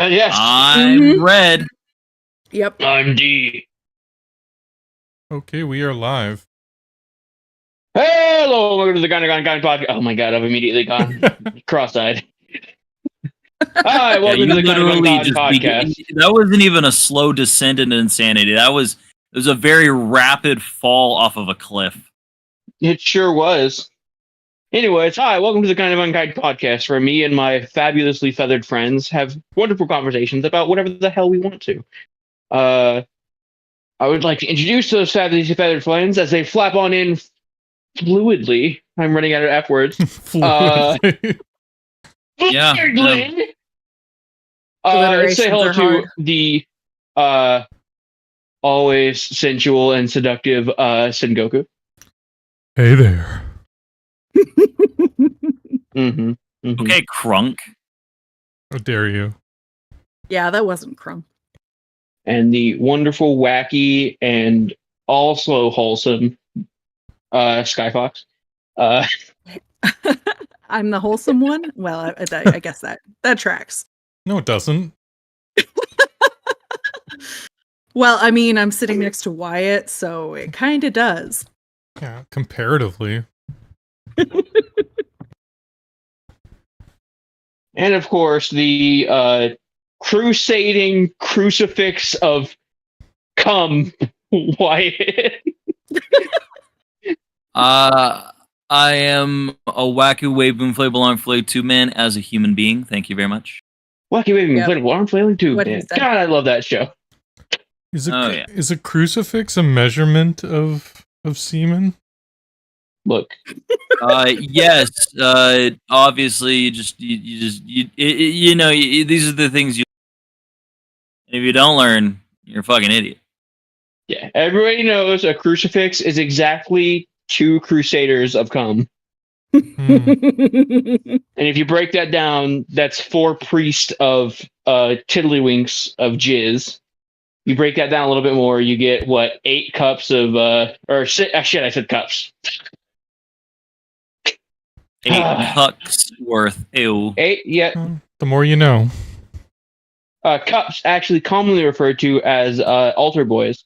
Yes. I'm Red. Yep. I'm D. Okay, we are live. Hello, welcome to the Unkind podcast. Oh my god, I've immediately gone cross-eyed. Hi, welcome to the Unkind podcast. That wasn't even a slow descent into insanity. It was a very rapid fall off of a cliff. It sure was. Anyways, hi, welcome to the Unkind podcast, where me and my fabulously feathered friends have wonderful conversations about whatever the hell we want to. I would like to introduce those fabulously feathered friends as they flap on in fluidly. I'm running out of F words. Fluidly. Yeah. Say hello to the always sensual and seductive Sengoku. Hey there. Okay, Crunk. How dare you? Yeah, that wasn't Crumb. And the wonderful, wacky, and also wholesome Skyfox. I'm the wholesome one? Well, I guess that tracks. No, it doesn't. Well, I mean, I'm sitting next to Wyatt, so it kind of does. Yeah, comparatively. And of course, the crusading crucifix of cum, Wyatt. I am a wacky wave inflatable arm flay 2 man as a human being. Thank you very much. Wacky waving inflatable arm flailing too. What Man. is that? God, I love that show. Is a crucifix a measurement of semen? Look. Yes. Obviously, these are the things you. And if you don't learn, you're a fucking idiot. Yeah, everybody knows a crucifix is exactly 2 crusaders of cum. And if you break that down, that's 4 priests of tiddlywinks of jizz. You break that down a little bit more, you get, 8 cups of, I said cups. 8 pucks worth. Ew. 8, yeah. The more you know. Cups, actually commonly referred to as altar boys.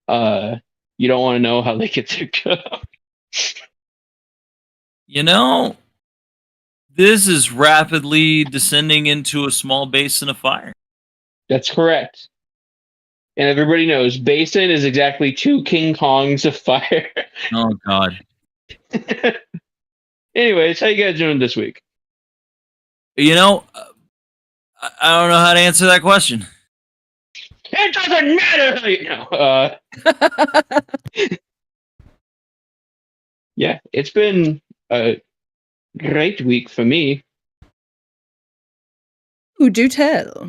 You don't want to know how they get their cup. This is rapidly descending into a small basin of fire. That's correct. And everybody knows basin is exactly 2 King Kongs of fire. Oh, God. Anyways, how you guys doing this week? I don't know how to answer that question. It doesn't matter how you know. Yeah, it's been a great week for me. Ooh, do tell.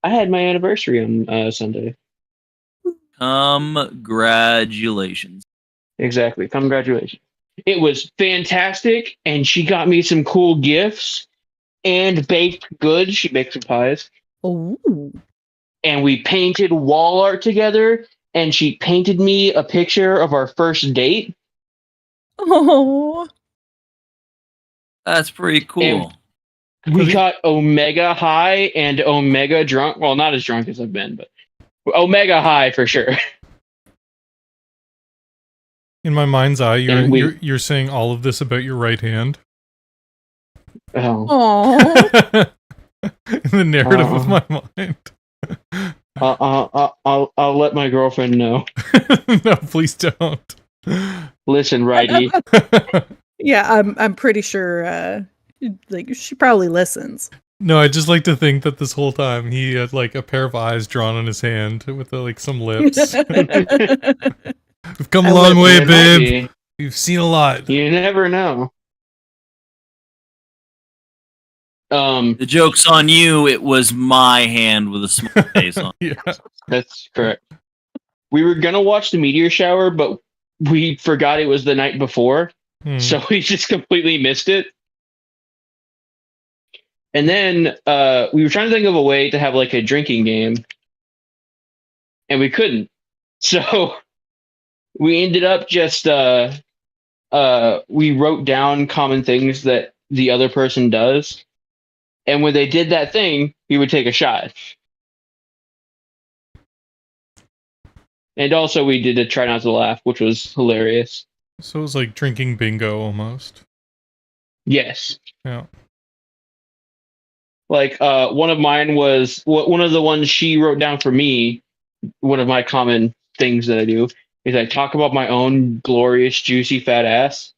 I had my anniversary on Sunday. Congratulations. Exactly. Congratulations. It was fantastic, and she got me some cool gifts and baked goods. She baked some pies. Oh. And we painted wall art together, and she painted me a picture of our first date. Oh. That's pretty cool. And we got omega high and omega drunk. Well, not as drunk as I've been, but omega high for sure. In my mind's eye, you're saying all of this about your right hand. Oh. In the narrative of my mind. I'll let my girlfriend know. No, please don't. Listen, righty. Yeah, I'm pretty sure. She probably listens. No, I just like to think that this whole time he had a pair of eyes drawn on his hand with some lips. We've come a long way, babe. We've seen a lot. You never know. The joke's on you. It was my hand with a small face on. Yeah, that's correct. We were gonna watch the meteor shower, but we forgot it was the night before, so we just completely missed it. And then we were trying to think of a way to have a drinking game, and we couldn't. So we ended up just we wrote down common things that the other person does, And when they did that thing, he would take a shot. And also, we did a try not to laugh, which was hilarious. So it was like drinking bingo almost. Yes. Yeah. Like, one of mine was one of the ones she wrote down for me. One of my common things that I do is I talk about my own glorious, juicy, fat ass.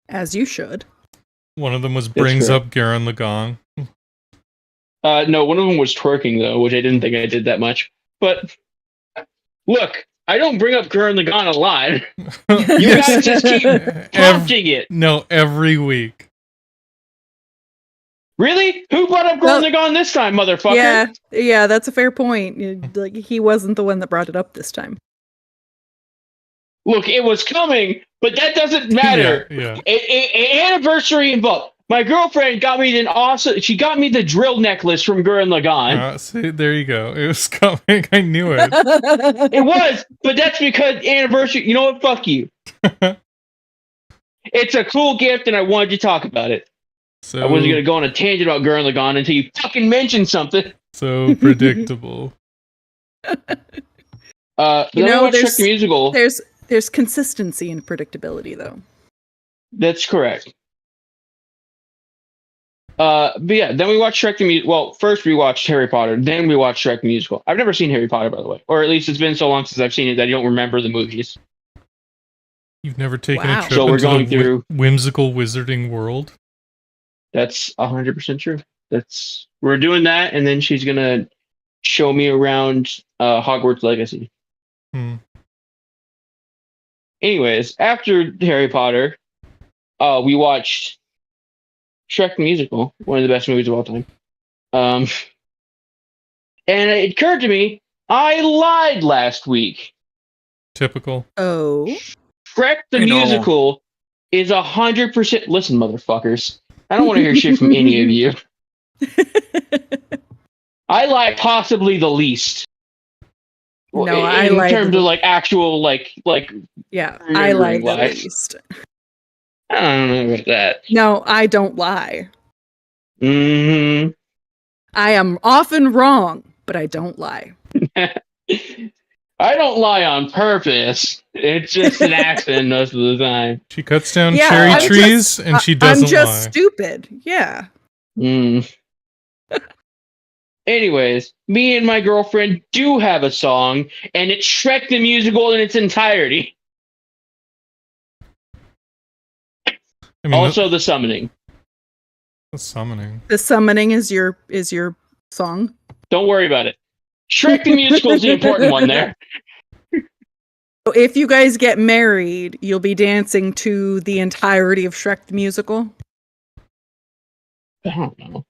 As you should. One of them was brings correct. up Garen Lagang. No, one of them was twerking, though, which I didn't think I did that much. But look, I don't bring up Gurren Lagann a lot. You guys just keep prompting it. No, every week. Really? Who brought up Gurren Lagann this time, motherfucker? Yeah, that's a fair point. Like, he wasn't the one that brought it up this time. Look, it was coming, but that doesn't matter. Yeah. An anniversary involved. My girlfriend got me she got me the drill necklace from Gurren Lagann. See, there you go. It was coming. I knew it. It was, but that's because anniversary. You know what? Fuck you. It's a cool gift, and I wanted to talk about it. So, I wasn't going to go on a tangent about Gurren Lagann until you fucking mentioned something. So predictable. Shrek the Musical. There's consistency in predictability, though. That's correct. But yeah, then we watched Shrek the Musical. Well, first we watched Harry Potter, then we watched Shrek the Musical. I've never seen Harry Potter, by the way. Or at least it's been so long since I've seen it that I don't remember the movies. You've never taken Wow. a trip So we're into going the through- whimsical wizarding world? That's 100% true. We're doing that, and then she's going to show me around Hogwarts Legacy. Anyways, after Harry Potter, we watched Shrek the Musical, one of the best movies of all time. And it occurred to me, I lied last week. Typical. Oh. Shrek the I know. Musical is 100%. Listen, motherfuckers. I don't want to hear shit from any of you. I lie possibly the least. No, I in lied terms the- of like actual Yeah, I remembering lied the lies. least. I don't know about that. No, I don't lie. Hmm. I am often wrong, but I don't lie. I don't lie on purpose. It's just an accident most of the time. She cuts down Yeah, cherry I'm trees and she doesn't I'm just lie. stupid. Yeah. Anyways, me and my girlfriend do have a song, and it's Shrek the Musical in its entirety. I mean, Also, the summoning. the summoning. The summoning is your song. Don't worry about it. Shrek the Musical is the important one there. So if you guys get married, you'll be dancing to the entirety of Shrek the Musical. I don't know.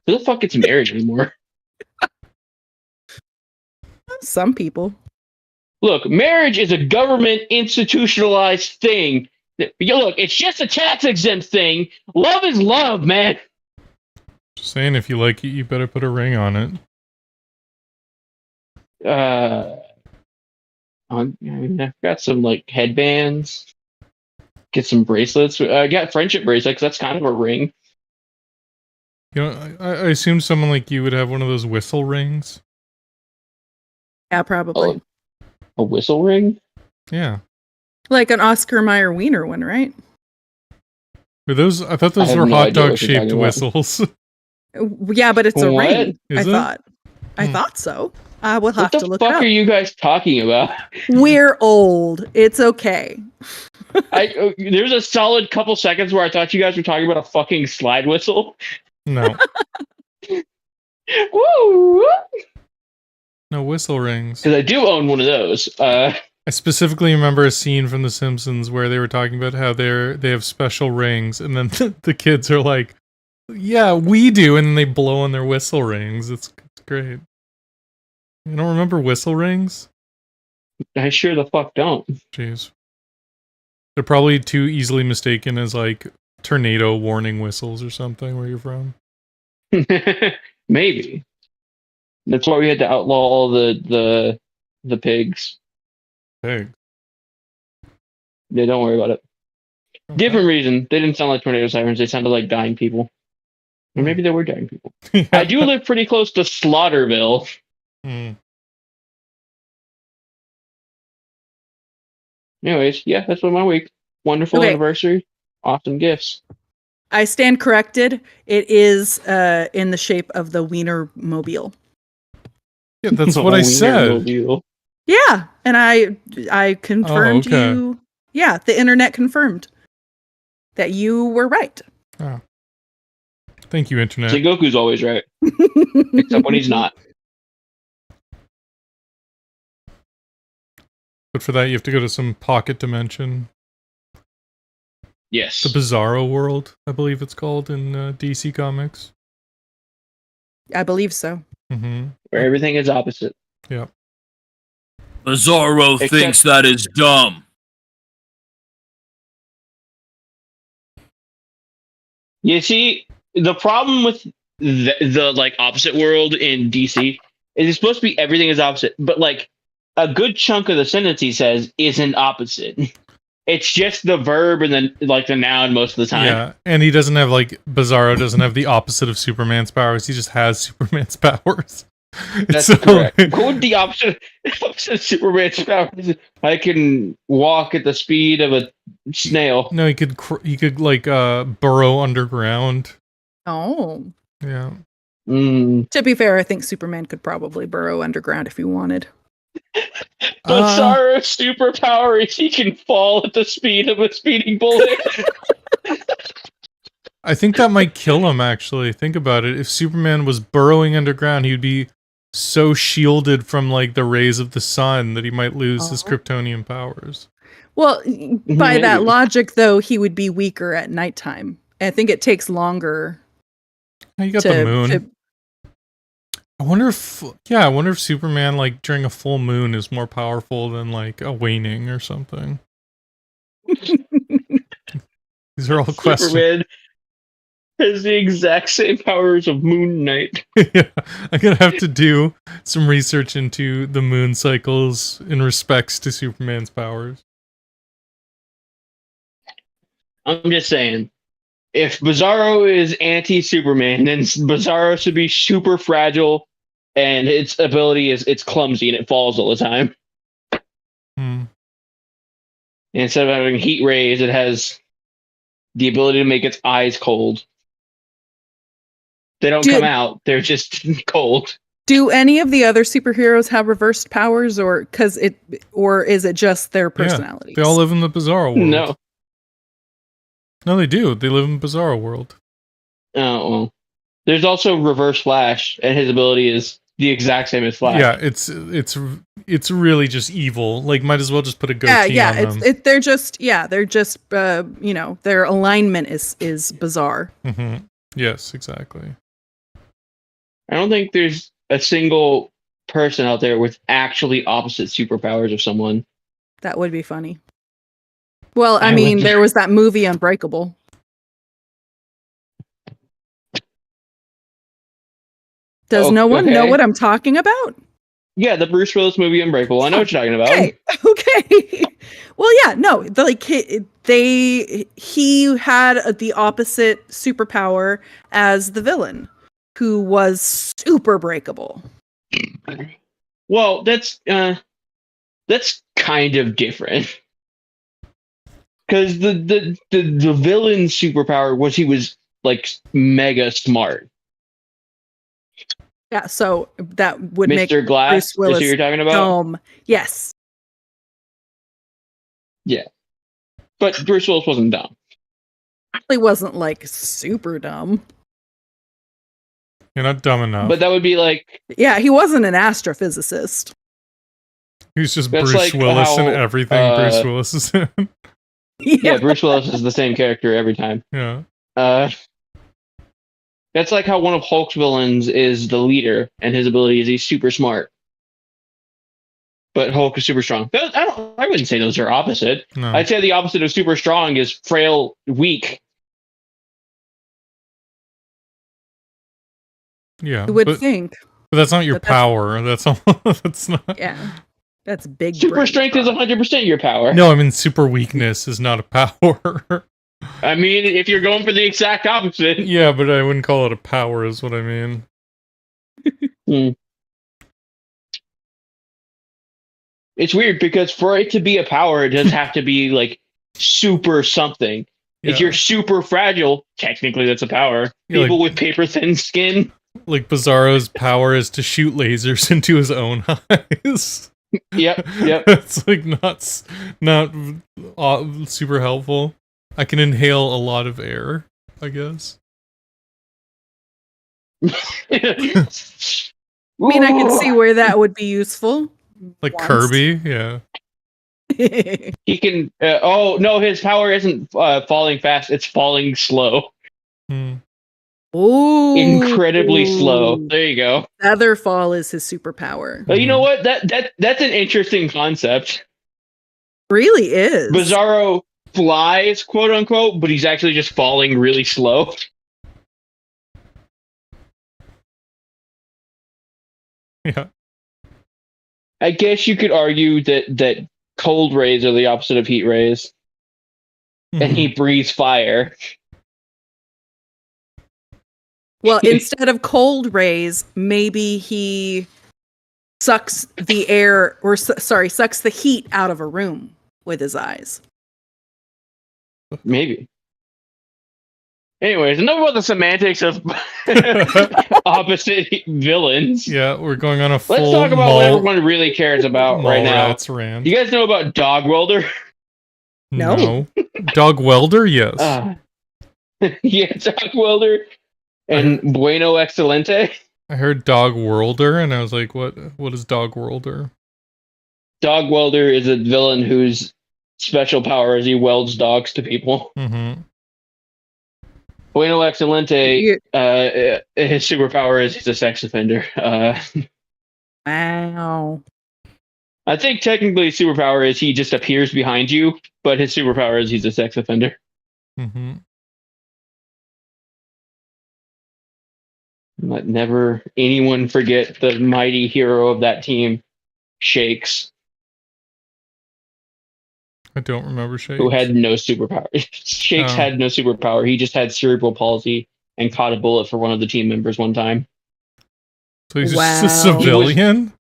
Who the fuck gets married anymore? Some people. Look, marriage is a government institutionalized thing. Look, it's just a tax exempt thing. Love is love, man. Just saying, if you like it, you better put a ring on it. I've got some like headbands. Get some bracelets. I got friendship bracelets. That's kind of a ring. You know, I assume someone like you would have one of those whistle rings. Yeah, probably. A whistle ring? Yeah. Like an Oscar Mayer Wiener one, right? Were those? I thought I those have were no hot idea dog what you're shaped talking about. whistles. Yeah, but it's a What? ring. Is I it? thought. I Hmm. thought so. I will What have the to look fuck it up. are you guys talking about? We're old. It's okay. There's a solid couple seconds where I thought you guys were talking about a fucking slide whistle. No. Woo! No whistle rings. Because I do own one of those. I specifically remember a scene from The Simpsons where they were talking about how they have special rings, and then the kids are like, "Yeah, we do," and then they blow on their whistle rings. It's great. You don't remember whistle rings? I sure the fuck don't. Jeez. They're probably too easily mistaken as like tornado warning whistles or something where you're from. Maybe. That's why we had to outlaw all the pigs. Hey. Yeah, don't worry about it. Different reason. They didn't sound like tornado sirens. They sounded like dying people. Or maybe there were giant people. Yeah. I do live pretty close to Slaughterville. Mm. Anyways, yeah, that's been my week. Wonderful Okay. anniversary. Awesome gifts. I stand corrected. It is in the shape of the Wiener Mobile. Yeah, that's what I said. Wienermobile. Yeah, and I confirmed okay. you. Yeah, the internet confirmed that you were right. Oh. Thank you, internet. See, Goku's always right, except when he's not. But for that, you have to go to some pocket dimension. Yes. The Bizarro world, I believe it's called in DC Comics. I believe so. Mm-hmm. Where everything is opposite. Yeah. Bizarro Except- thinks that is dumb. You see, the problem with the like opposite world in DC is it's supposed to be everything is opposite, but like a good chunk of the sentence he says isn't opposite. It's just the verb and then like the noun most of the time. Yeah, and he doesn't have Bizarro doesn't have the opposite of Superman's powers. He just has Superman's powers. That's So- correct. What would the opposite of Superman's powers? I can walk at the speed of a snail. No, he could burrow underground. Oh. Yeah. To be fair, I think Superman could probably burrow underground if he wanted. Bizarro's superpower is he can fall at the speed of a speeding bullet. I think that might kill him, actually. Think about it. If Superman was burrowing underground, he would be so shielded from the rays of the sun that he might lose his Kryptonian powers. Well, by that Maybe. logic, though, he would be weaker at nighttime. I think it takes longer You got to, the moon. to- I wonder if Superman during a full moon is more powerful than a waning or something. These are all questions. Superman has the exact same powers of Moon Knight. Yeah, I'm gonna have to do some research into the moon cycles in respects to Superman's powers. I'm just saying, if Bizarro is anti-Superman, then Bizarro should be super fragile, and its ability is it's clumsy and it falls all the time. Hmm. And instead of having heat rays, it has the ability to make its eyes cold. They don't come out; they're just cold. Do any of the other superheroes have reversed powers, or is it just their personalities? They all live in the Bizarro world. No. No, they do. They live in Bizarro world. Oh, well. There's also Reverse Flash, and his ability is the exact same as Flash. Yeah, it's really just evil. Might as well just put a goatee on them. They're just their alignment is bizarre. Mm-hmm. Yes, exactly. I don't think there's a single person out there with actually opposite superpowers of someone. That would be funny. Well, I I mean, would- there was that movie Unbreakable. Does no one know Okay. what I'm talking about? Yeah, the Bruce Willis movie Unbreakable. I know what you're talking about. Okay. Okay. Well, yeah, no, he had the opposite superpower as the villain, who was super breakable. Well, that's kind of different. Because the villain's superpower was he was mega smart. Yeah, so that would make Mr. Glass Bruce is who Willis you're talking about? dumb. Yes. But Bruce Willis wasn't dumb. He wasn't super dumb. You're not dumb enough. But that would be Yeah, he wasn't an astrophysicist. He was just that's Bruce like Willis in how, everything Bruce Willis is in. yeah, Bruce Willis is the same character every time. Yeah. That's like how one of Hulk's villains is the leader, and his ability is he's super smart. But Hulk is super strong. I wouldn't say those are opposite. No. I'd say the opposite of super strong is frail, weak. Yeah. You would but, think. but that's not your but that's- power. That's all. That's not. Yeah. That's big. Super brain strength is power. 100% your power. No, I mean super weakness is not a power. I mean, if you're going for the exact opposite. Yeah, but I wouldn't call it a power, is what I mean. It's weird because for it to be a power, it does have to be like super something. If Yeah. you're super fragile, technically that's a power. Yeah, People like- with paper thin skin. Like Bizarro's power is to shoot lasers into his own eyes. Yep. It's like not super helpful. I can inhale a lot of air, I guess. I mean, I can see where that would be useful. Like Once. Kirby, yeah. He can. Oh no, his power isn't falling fast; it's falling slow, Hmm. Ooh. incredibly slow. There you go. Featherfall is his superpower. But you know what? That's an interesting concept. Really is. Bizarro flies, quote unquote, but he's actually just falling really slow. Yeah. I guess you could argue that cold rays are the opposite of heat rays, and he breathes fire. Well, instead of cold rays, maybe he sucks the air, or sucks the heat out of a room with his eyes. Maybe. Anyways, enough about the semantics of opposite villains. Yeah, we're going on a full Let's talk about what everyone really cares about right now. Mallrats rant. You guys know about Dog Welder? No. Dog welder, yes. Yeah, Dog Welder and Bueno Excelente. I heard Dog Worlder, and I was like, what is Dog Worlder? Dog Welder is a villain whose special power is he welds dogs to people. Mm-hmm. Bueno Excelente, his superpower is he's a sex offender. Wow. I think technically his superpower is he just appears behind you, but his superpower is he's a sex offender. Mm-hmm. Let never anyone forget the mighty hero of that team, Shakes, I don't remember Shakes. who had no superpower. Shakes had no superpower. He just had cerebral palsy and caught a bullet for one of the team members one time. So he's just a civilian?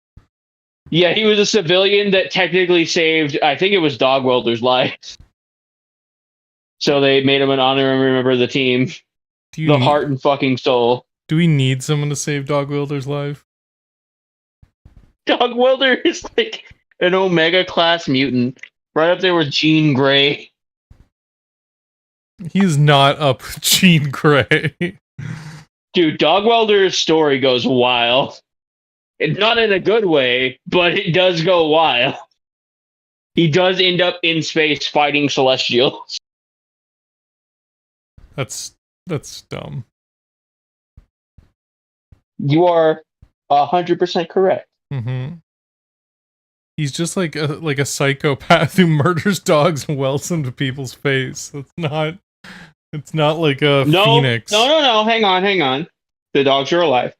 Yeah, he was a civilian that technically saved, I think it was Dog Welder's life. So they made him an honorary member of the team. Heart and fucking soul. Do we need someone to save Dog Welder's life? Dog Welder is like an Omega class mutant. Right up there with Jean Grey. He's not up with Jean Grey. Dude, Dog Welder's story goes wild. It's not in a good way, but it does go wild. He does end up in space fighting Celestials. That's dumb. You are 100% correct. Mm-hmm. He's just like a psychopath who murders dogs and welds them to people's face. It's not like a phoenix. No. Hang on. The dogs are alive.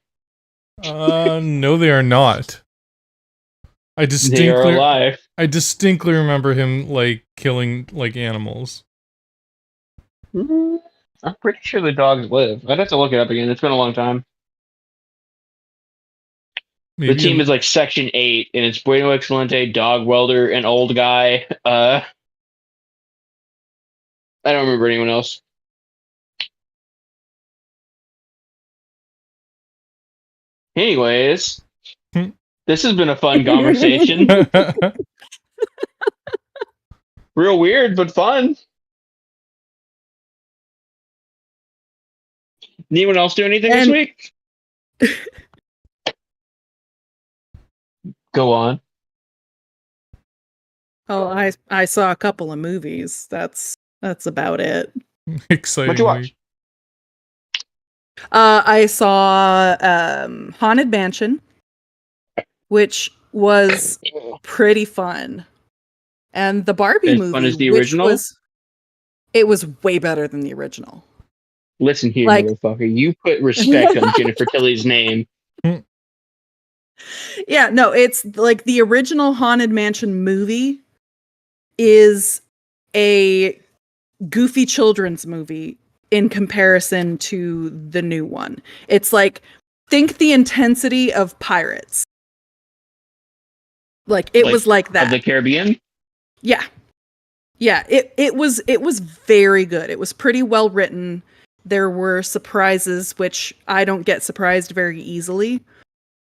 No, they are not. They are alive. I distinctly remember him like killing like animals. I'm pretty sure the dogs live. I'd have to look it up again. It's been a long time. Maybe the team is like Section 8, and it's Bueno Excelente, Dog Welder, an old guy. I don't remember anyone else. Anyways, this has been a fun conversation. Real weird, but fun. Anyone else do anything this week? Go on. Oh, I saw a couple of movies. That's about it. Exciting. What'd you watch? I saw Haunted Mansion, which was pretty fun, and the Barbie As movie, fun as the original? It was way better than the original. Listen here, Like- motherfucker. You put respect on Jennifer Tilly's name. Yeah, no, it's like the original Haunted Mansion movie is a goofy children's movie in comparison to the new one. It's like, think the intensity of Pirates. Like it was like that. Of the Caribbean? Yeah. Yeah, it was very good. It was pretty well written. There were surprises, which I don't get surprised very easily.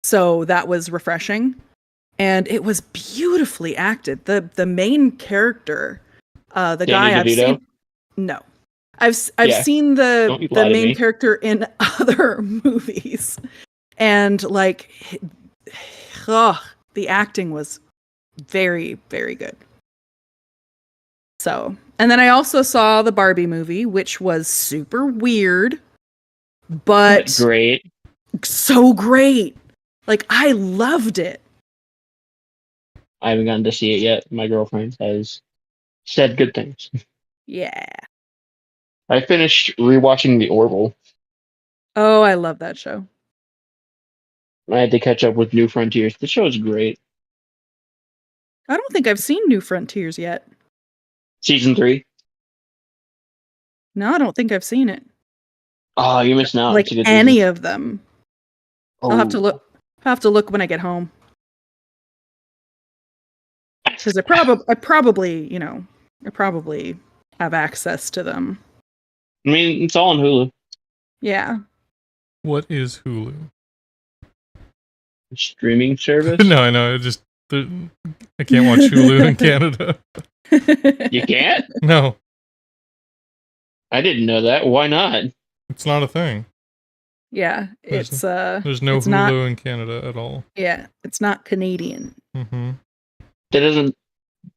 So that was refreshing. And it was beautifully acted. The main character, the Danny guy I've DeVito? seen. No. I've Yeah. seen Don't you the lie to main me. character in other movies. And like the acting was very, very good. So, and then I also saw the Barbie movie, which was super weird, but Great. so great. Like, I loved it. I haven't gotten to see it yet. My girlfriend has said good things. Yeah. I finished rewatching The Orville. Oh, I love that show. I had to catch up with New Frontiers. The show is great. I don't think I've seen New Frontiers yet. Season 3. No, I don't think I've seen it. Oh, you're missing out. Like It's a good any season. of them. I'll have to look. I'll have to look when I get home. Because I probably have access to them. I mean, it's all on Hulu. Yeah. What is Hulu? Streaming service? No, I know. I can't watch Hulu in Canada. You can't? No, I didn't know that. Why not? it's not a thing. Yeah, There's it's no it's Hulu not, in Canada at all. yeah, it's not Canadian. Mm-hmm. That doesn't.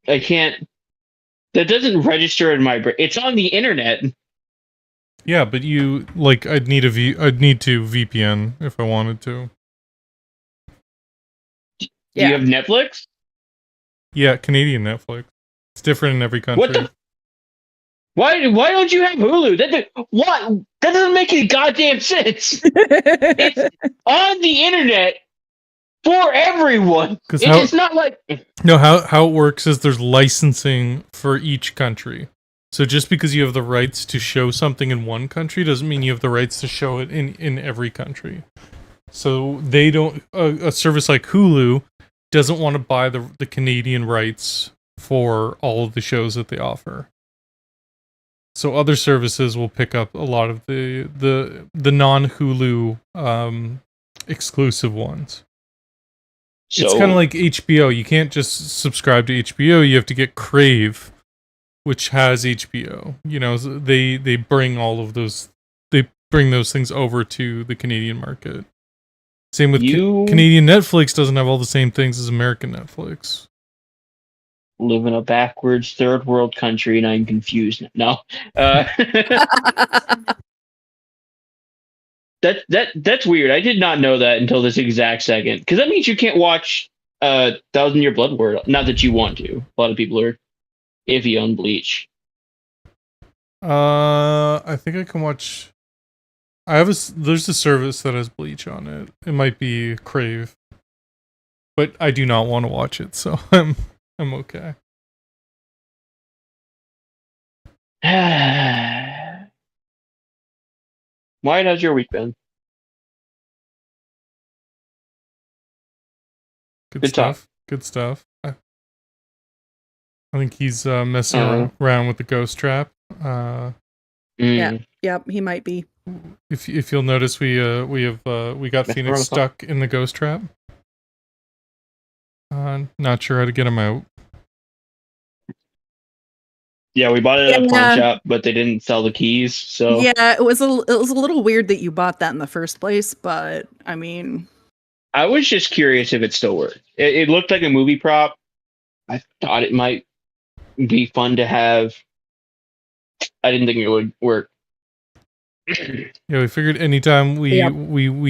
I can't. That doesn't register in my brain. It's on the internet. Yeah, but I'd need to VPN if I wanted to. Do Yeah. you have Netflix? Yeah, Canadian Netflix. It's different in every country. What the? Why don't you have Hulu? That doesn't make any goddamn sense. It's on the internet for everyone. 'Cause It's not like No, how it works is there's licensing for each country. So just because you have the rights to show something in one country doesn't mean you have the rights to show it in every country. So they don't. A service like Hulu doesn't want to buy the Canadian rights for all of the shows that they offer. So other services will pick up a lot of the non-Hulu exclusive ones. It's kind of like HBO. You can't just subscribe to HBO. You have to get Crave, which has HBO. You know, they bring all of those. They bring those things over to the Canadian market. Same with Canadian Netflix doesn't have all the same things as American Netflix. live in a backwards third world country, and I'm confused. No, that's weird. I did not know that until this exact second. Because that means you can't watch 1,000 Year Blood War. Not that you want to. A lot of people are iffy on Bleach. I think I can watch. There's a service that has Bleach on it. It might be Crave, but I do not want to watch it, so I'm okay. Wyatt, how's your week been? Good stuff. Good stuff. I think he's messing around with the ghost trap. Yeah, yep, he might be. If you'll notice, we got Phoenix stuck in the ghost trap. Not sure how to get him out. Yeah, we bought it at a pawn shop, but they didn't sell the keys. So yeah, it was a little weird that you bought that in the first place. But I mean, I was just curious if it still worked. It looked like a movie prop. I thought it might be fun to have. I didn't think it would work. Yeah, we figured anytime we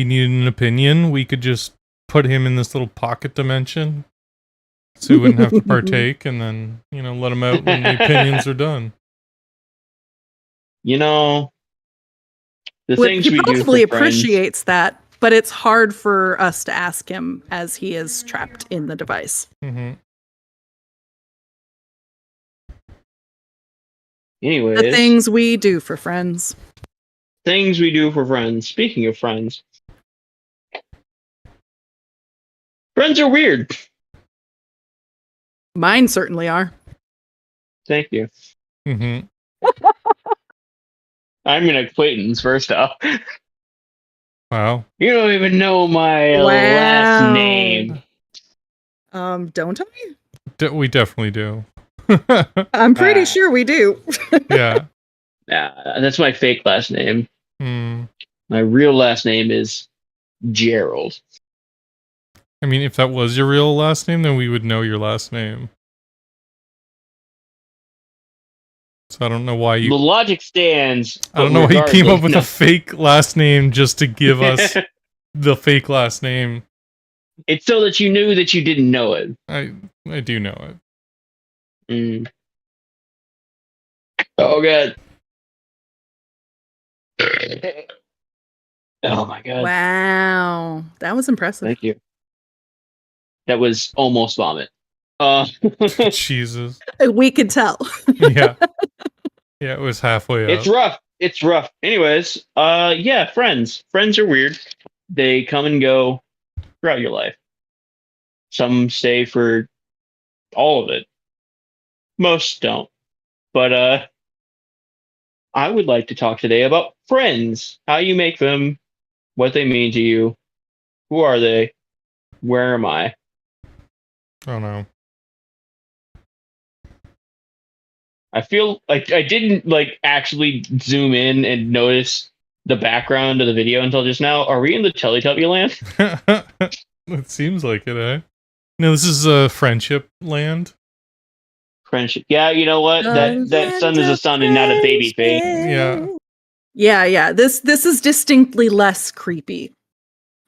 needed an opinion, we could just put him in this little pocket dimension, so we wouldn't have to partake, and then let him out when the opinions are done. The things he we do probably for friends. appreciates that, but it's hard for us to ask him as he is trapped in the device. Mm-hmm. Anyways, The things we do for friends. things we do for friends. Speaking of friends, friends are weird. Mine certainly are. Thank you. Hmm. I'm an acquaintance, first off. Wow. You don't even know my Wow. last name. Don't I? We definitely do. I'm pretty Ah. sure we do. Yeah. That's my fake last name. Hmm. My real last name is Gerald. I mean, if that was your real last name, then we would know your last name. So I don't know why The you. logic stands. I don't know why you came up with a a fake last name just to give us the fake last name. It's so that you knew that you didn't know it. I do know it. Mm. Oh god. Oh my god. Wow. That was impressive. Thank you. That was almost vomit. Jesus. We could tell. Yeah. Yeah, it was halfway up. It's rough. It's rough. Anyways, yeah, friends. Friends are weird. They come and go throughout your life. Some stay for all of it. Most don't. But I would like to talk today about friends. How you make them, what they mean to you, who are they, where am I? Oh no. I feel like I didn't like actually zoom in and notice the background of the video until just now. Are we in the Teletubby land? It seems like it, eh? No, this is friendship land. Friendship. Yeah, you know what? That son is a son and not a baby face. Yeah. Yeah. This is distinctly less creepy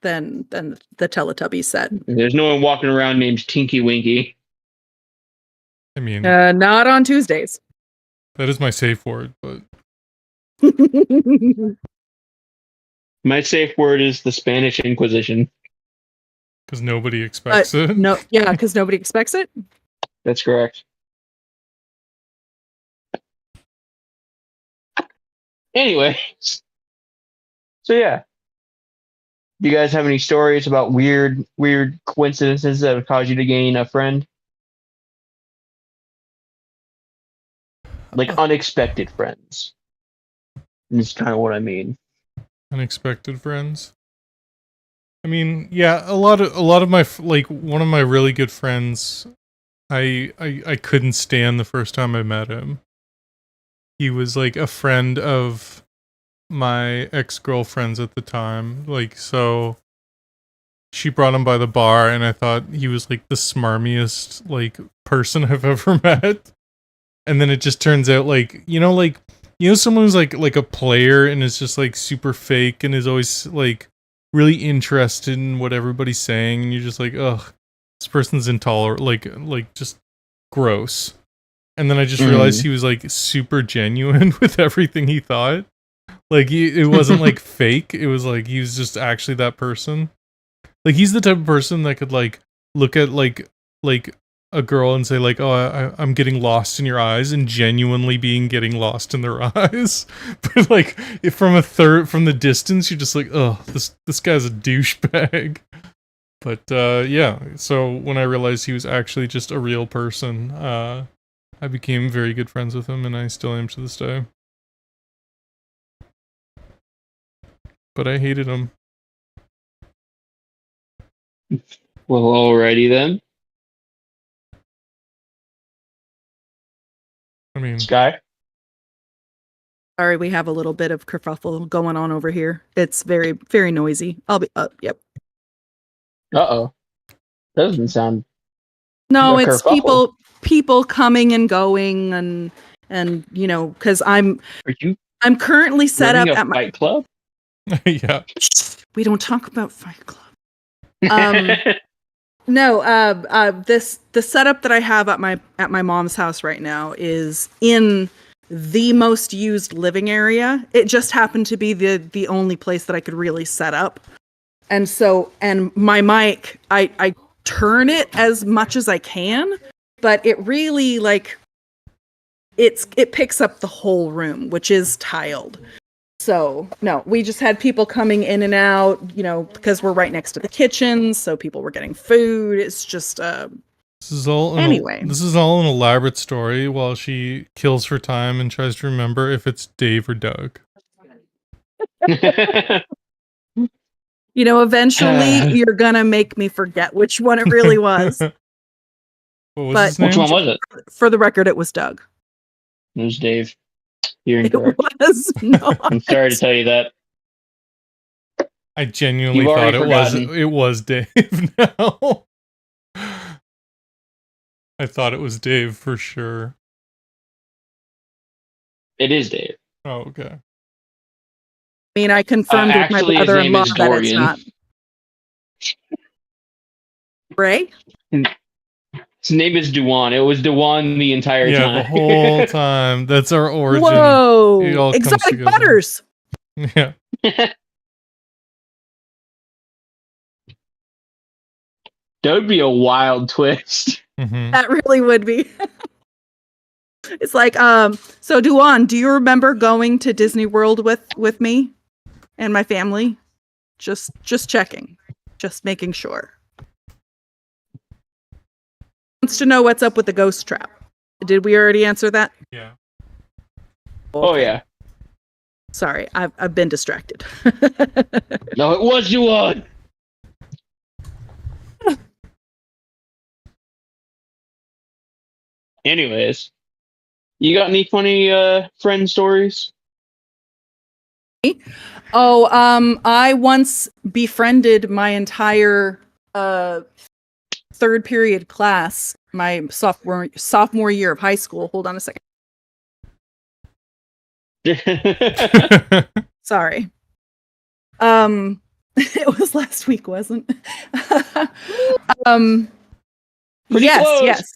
than the Teletubby set. There's no one walking around named Tinky Winky. I mean, Not on Tuesdays. that is my safe word, but My safe word is the Spanish Inquisition. because nobody expects it. No, yeah, because nobody expects it. That's correct. Anyway, so yeah. Do you guys have any stories about weird coincidences that have caused you to gain a friend? Like unexpected friends. Is kind of what I mean. Unexpected friends. I mean, yeah, a lot of my like one of my really good friends, I couldn't stand the first time I met him. He was like a friend of my ex-girlfriend's at the time. Like, so she brought him by the bar and I thought he was like the smarmiest like person I've ever met. And then it just turns out like, someone who's like a player and is just like super fake and is always like really interested in what everybody's saying, and you're just like, ugh, this person's intolerant, like just gross. And then I just realized he was like super genuine with everything he thought. Like it wasn't like fake. It was like he was just actually that person. Like he's the type of person that could like look at like a girl and say like, oh, I'm getting lost in your eyes, and genuinely getting lost in their eyes. But like if from the distance, you're just like, oh, this guy's a douchebag. But yeah, so when I realized he was actually just a real person, I became very good friends with him, and I still am to this day. But I hated him. Well, alrighty then. I mean, Sky? Sorry, we have a little bit of kerfuffle going on over here. It's very, very noisy. I'll be up. Yep. Uh-oh. Doesn't sound... No, A it's kerfuffle. people coming and going, and because I'm currently set up running a at my. Fight Club? yeah. We don't talk about Fight Club. No, the setup that I have at my mom's house right now is in the most used living area. It just happened to be the only place that I could really set up. And my mic, I turn it as much as I can, but it really it picks up the whole room, which is tiled. So no, we just had people coming in and out, because we're right next to the kitchen, so people were getting food. It's just This is all anyway. This is all an elaborate story while she kills for time and tries to remember if it's Dave or Doug. Eventually you're gonna make me forget which one it really was. What was his name? Which one was it? For the record, it was Doug. It was Dave. You're It incorrect. was not. I'm sorry to tell you that. I genuinely You've thought already it was Dave now. I thought it was Dave for sure. It is Dave. Oh, okay. I mean, I confirmed with my Actually, his name brother-in-law is that it's Dorian. not. Ray? His name is Dewan. It was Dewan the entire time. The whole time. That's our origin. Whoa! It all comes Exotic together. butters. Yeah. That would be a wild twist. Mm-hmm. That really would be. It's like, so Duan, do you remember going to Disney World with me and my family? Just checking. Just making sure. Wants to know what's up with the ghost trap. Did we already answer that? Yeah. Oh yeah. Sorry, I've been distracted. No, it was Dewan. Anyways, you got any funny friend stories? Oh, I once befriended my entire third period class, my sophomore year of high school. Hold on a second. Sorry. It was last week, wasn't? Pretty yes, close. yes.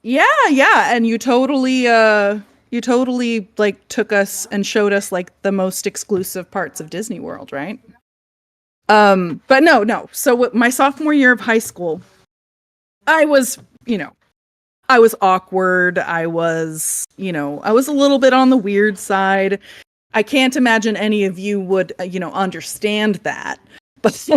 Yeah, and you totally like took us and showed us like the most exclusive parts of Disney World, right? But no. So my sophomore year of high school, I was awkward. I was a little bit on the weird side. I can't imagine any of you would, understand that. But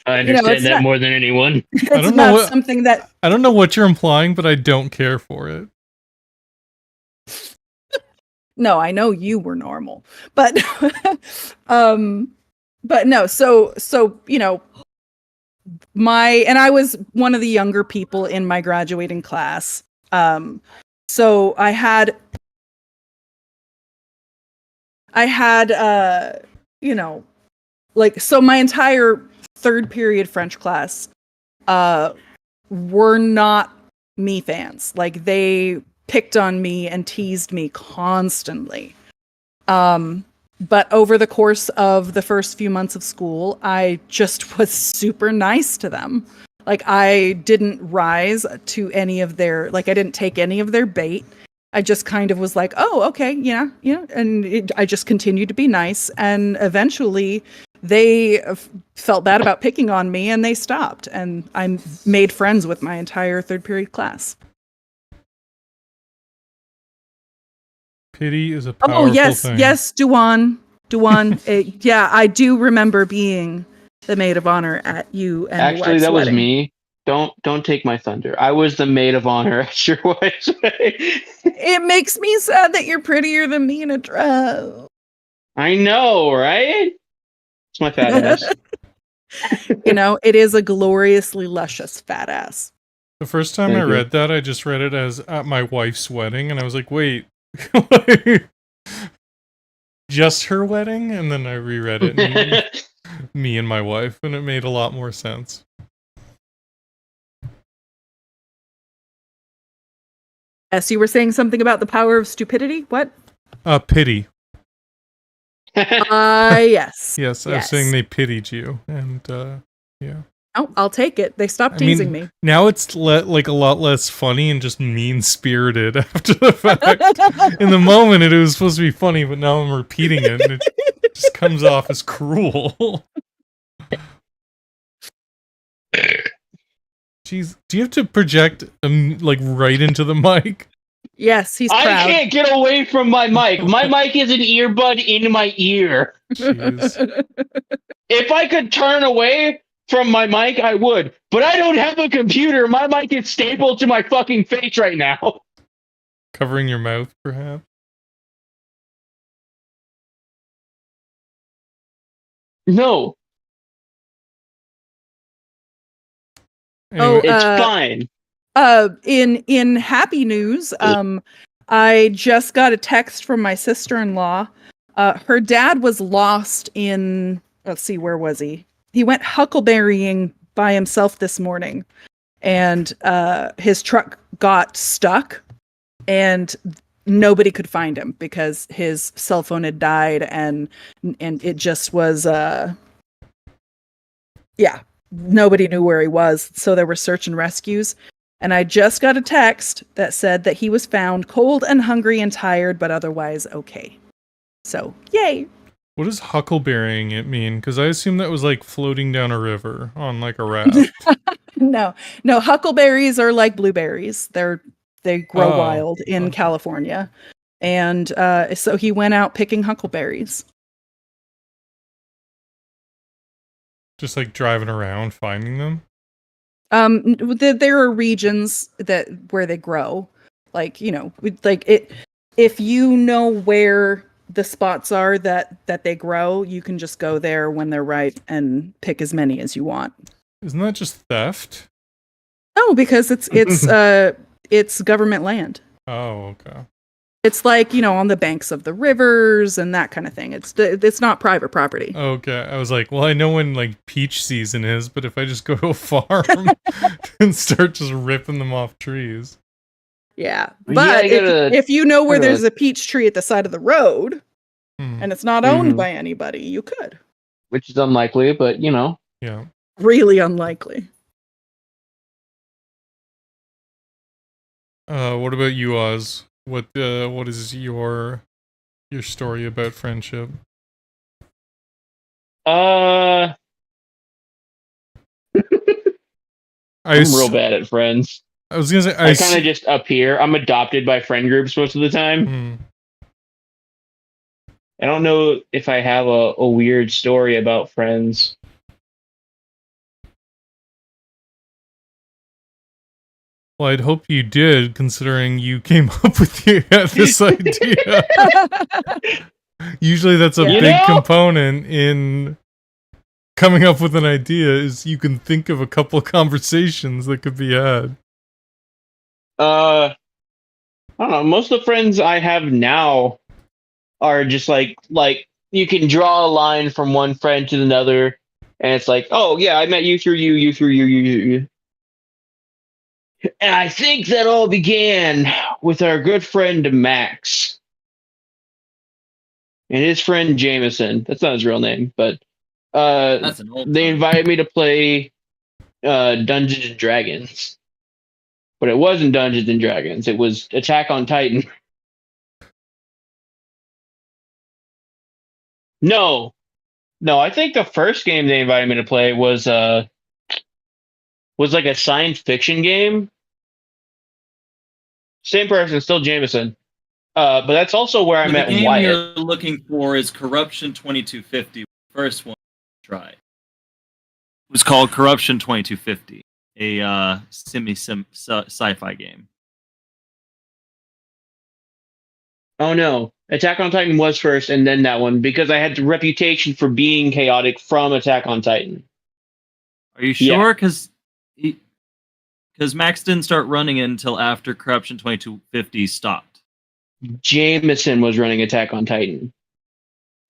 I understand that more than anyone. It's not something that I don't know what you're implying, but I don't care for it. No, I know you were normal, but no. So I was one of the younger people in my graduating class. So I had so my entire third period French class were not me fans. Like, they picked on me and teased me constantly. But over the course of the first few months of school, I just was super nice to them. Like, I didn't rise to any of their, I didn't take any of their bait. I just kind of was like, oh, okay, yeah. And I just continued to be nice. And eventually they felt bad about picking on me and they stopped. And I made friends with my entire third period class. Pity is a powerful thing. Yes, Duan. Yeah, I do remember being the maid of honor at you and Actually, your wife's that was wedding. me. Don't take my thunder. I was the maid of honor at your wife's wedding. It makes me sad that you're prettier than me in a dress. I know, right? It's my fat ass. It is a gloriously luscious fat ass. The first time Thank I you. read that, I just read it as at my wife's wedding, and I was like, wait, just her wedding? And then I reread it, and me and my wife, and it made a lot more sense. Yes, you were saying something about the power of stupidity? What? Pity. Yes. Yes, I was saying they pitied you, and yeah. Oh, I'll take it. They stopped teasing me. Now it's a lot less funny and just mean-spirited after the fact. In the moment, it was supposed to be funny, but now I'm repeating it, and it just comes off as cruel. Jeez, do you have to project like right into the mic? Yes, he's I proud. can't get away from my mic. My mic is an earbud in my ear. Jeez. If I could turn away from my mic, I would. But I don't have a computer. My mic is stapled to my fucking face right now. Covering your mouth, perhaps? No, Anyway, it's fine. In happy news, I just got a text from my sister-in-law. Her dad was lost in, let's see, where was he? He went huckleberrying by himself this morning, and his truck got stuck, and nobody could find him because his cell phone had died, and it just was, nobody knew where he was, so there were search and rescues. And I just got a text that said that he was found cold and hungry and tired, but otherwise okay. So, yay. what does huckleberrying it mean? Because I assume that was like floating down a river on like a raft. No, huckleberries are like blueberries. They grow Oh, wild in okay. California. And so he went out picking huckleberries. Just like driving around finding them. There are regions where they grow, like, like it. If you know where the spots are that they grow, you can just go there when they're ripe and pick as many as you want. Isn't that just theft? No, because it's government land. Oh, okay. It's like, on the banks of the rivers and that kind of thing. It's not private property. Okay, I was like, well, I know when like peach season is, but if I just go to a farm and start just ripping them off trees. Yeah, Yeah, but you gotta- if you know where gotta- there's a peach tree at the side of the road and it's not owned Mhm. by anybody, you could. Which is unlikely, but Yeah. Really unlikely. What about you, Oz? What is your story about friendship? I'm real bad at friends. I was gonna say I kind of just appear. I'm adopted by friend groups most of the time. Hmm. I don't know if I have a weird story about friends. Well, I'd hope you did, considering you came up with this idea. Usually that's a Yeah. big component in coming up with an idea, is you can think of a couple of conversations that could be had. I don't know. Most of the friends I have now are just like you can draw a line from one friend to another, and it's like, oh yeah, I met you through you through you. And I think that all began with our good friend Max and his friend Jameson. That's not his real name, but That's an old they time. invited me to play Dungeons and Dragons. But it wasn't Dungeons and Dragons. It was Attack on Titan. No. I think the first game they invited me to play was like a science fiction game. Same person, still Jameson. But that's also where I met The game Wyatt. you're looking for is Corruption 2250. First one try. It was called Corruption 2250, a sci-fi game. Oh no, Attack on Titan was first, and then that one because I had the reputation for being chaotic from Attack on Titan. Are you sure? Because Max didn't start running it until after Corruption 2250 stopped. Jameson was running Attack on Titan.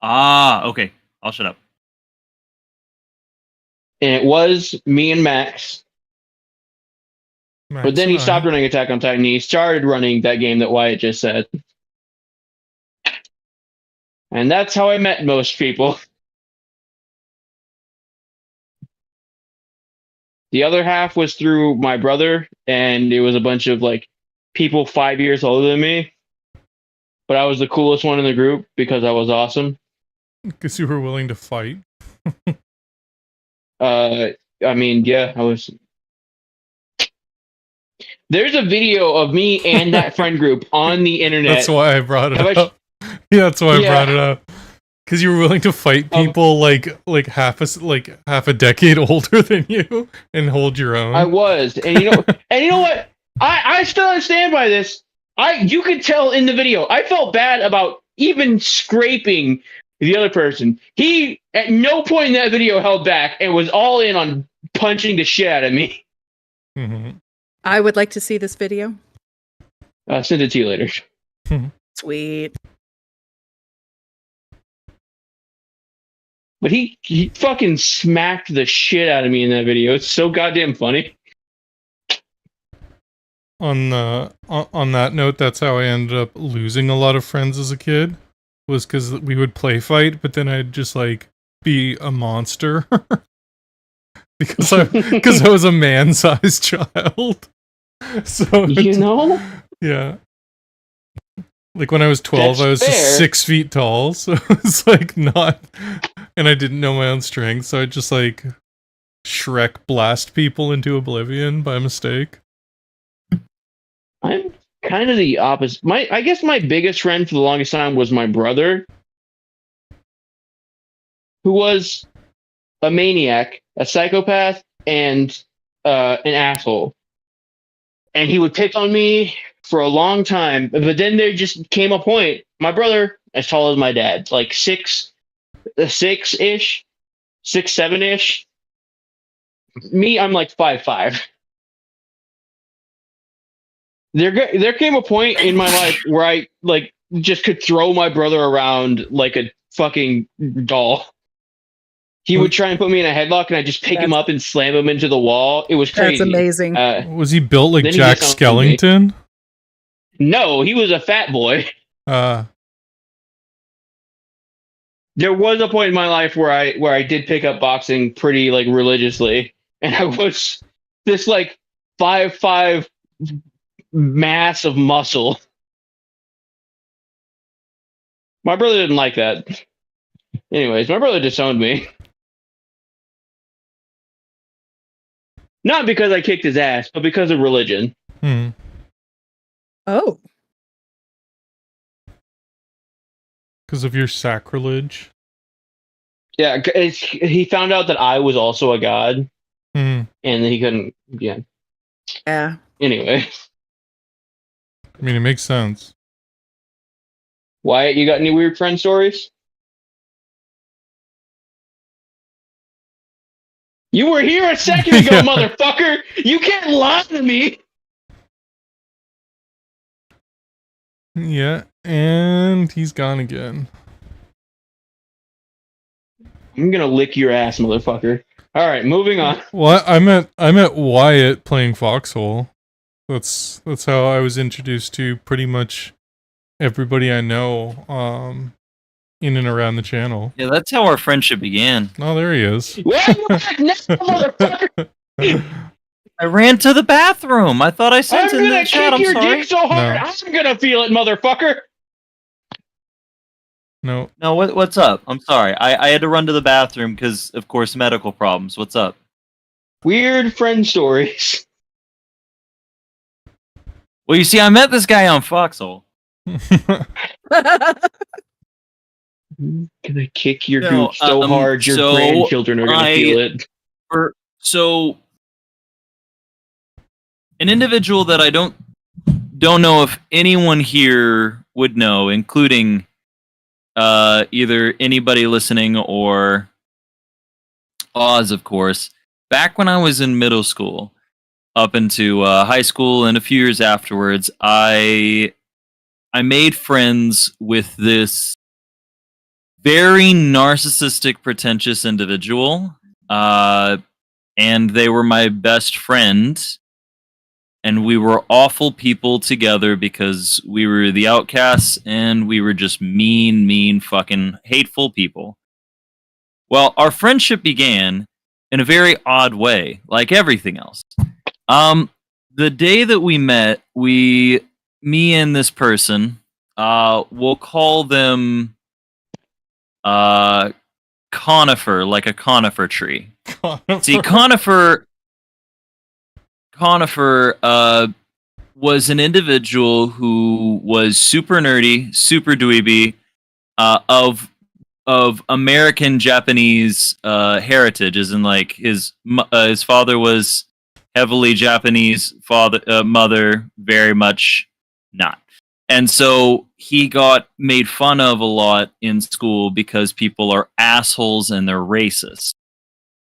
Ah, okay. I'll shut up. And it was me and Max. But then he stopped running Attack on Titan. He started running that game that Wyatt just said. And that's how I met most people. The other half was through my brother, and it was a bunch of like people 5 years older than me. But I was the coolest one in the group because I was awesome. Because you were willing to fight. I mean, yeah, I was. There's a video of me and that friend group on the internet. That's why I brought it Have I- up. Yeah, that's why I Yeah. brought it up. Because you were willing to fight people like half a decade older than you and hold your own. I was, and you know what? I still stand by this. You could tell in the video. I felt bad about even scraping the other person. He at no point in that video held back and was all in on punching the shit out of me. Mhm. I would like to see this video. Send it to you later. Sweet. But he fucking smacked the shit out of me in that video. It's so goddamn funny. On that note, that's how I ended up losing a lot of friends as a kid. Was because we would play fight, but then I'd just like be a monster because I was a man-sized child. So You know? yeah. Like when I was 12, That's I was fair. just 6 feet tall, so it's like not, and I didn't know my own strength, so I just like Shrek blast people into oblivion by mistake. I'm kind of the opposite. I guess my biggest friend for the longest time was my brother, who was a maniac, a psychopath, and an asshole. And he would pick on me for a long time, but then there just came a point. My brother, as tall as my dad, like 6'ish, 6'7"ish. Me, I'm like 5'5". There came a point in my life where I like just could throw my brother around like a fucking doll. He would try and put me in a headlock, and I just pick him up and slam him into the wall. It was crazy. That's amazing. Was he built like Then he Jack disowned me. Skellington? No, he was a fat boy. Uh, There was a point in my life where I did pick up boxing pretty like religiously, and I was this like 5'5" mass of muscle. My brother didn't like that. Anyways, my brother disowned me. Not because I kicked his ass, but because of religion. Oh. because of your sacrilege. Yeah, he found out that I was also a god, Hmm. and he couldn't. Yeah. Yeah. Anyway, I mean, it makes sense. Wyatt, you got any weird friend stories? You were here a second ago, Yeah. motherfucker! You can't lie to me! Yeah, and he's gone again. I'm gonna lick your ass, motherfucker. Alright, moving on. Well, I met Wyatt playing Foxhole. That's how I was introduced to pretty much everybody I know in and around the channel. Yeah, that's how our friendship began. Oh, there he is. Why you back now, motherfucker? I ran to the bathroom. I thought I I'm sent in gonna the chat. kick I'm your sorry. dick so hard, No. I'm gonna feel it, motherfucker! No, No, what's up? I'm sorry. I had to run to the bathroom because, of course, medical problems. What's up? Weird friend stories. Well, you see, I met this guy on Foxhole. I'm gonna kick your No, gooch so hard your so grandchildren are gonna feel it. So, an individual that I don't know if anyone here would know, including either anybody listening or Oz, of course. Back when I was in middle school, up into high school, and a few years afterwards, I made friends with this very narcissistic, pretentious individual, and they were my best friend. And we were awful people together because we were the outcasts and we were just mean, fucking hateful people. Well, our friendship began in a very odd way, like everything else. The day that we met, me and this person, we'll call them conifer, like a conifer tree. See, conifer was an individual who was super nerdy, super dweeby, of American Japanese heritage, as in like his father was heavily Japanese, mother very much not. And so he got made fun of a lot in school because people are assholes and they're racist.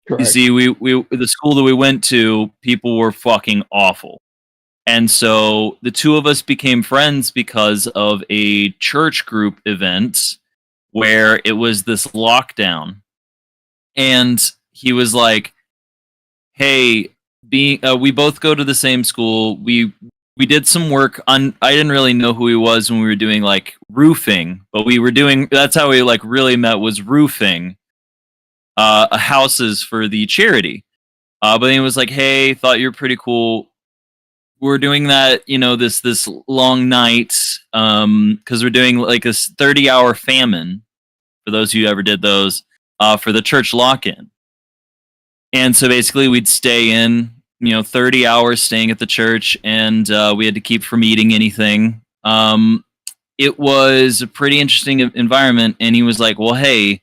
Correct. You see, we the school that we went to, people were fucking awful. And so the two of us became friends because of a church group event where it was this lockdown. And he was like, hey, we both go to the same school. We did some work on, I didn't really know who he was when we were doing like roofing, but we were doing, that's how we like really met, was roofing houses for the charity. But he was like, hey, thought you're pretty cool. We're doing that, you know, this long night, because we're doing like this 30-hour famine, for those who ever did those, for the church lock-in. And so basically we'd stay in, 30 hours staying at the church, and we had to keep from eating anything. It was a pretty interesting environment, and he was like, well, hey,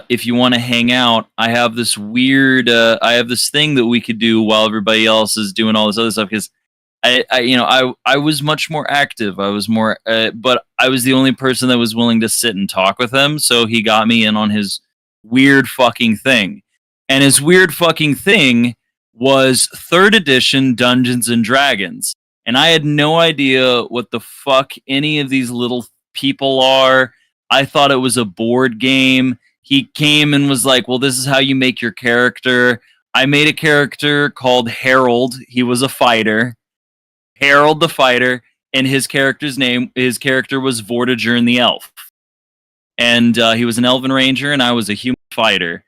if you want to hang out, I have this weird, I have this thing that we could do while everybody else is doing all this other stuff, because I was much more active. I was more, but I was the only person that was willing to sit and talk with him. So he got me in on his weird fucking thing. And his weird fucking thing was 3rd edition Dungeons and Dragons. And I had no idea what the fuck any of these little people are. I thought it was a board game. He came and was like, well, this is how you make your character. I made a character called Harold. He was a fighter. Harold the fighter, and his character was Vortigern the elf. And he was an elven ranger, and I was a human fighter.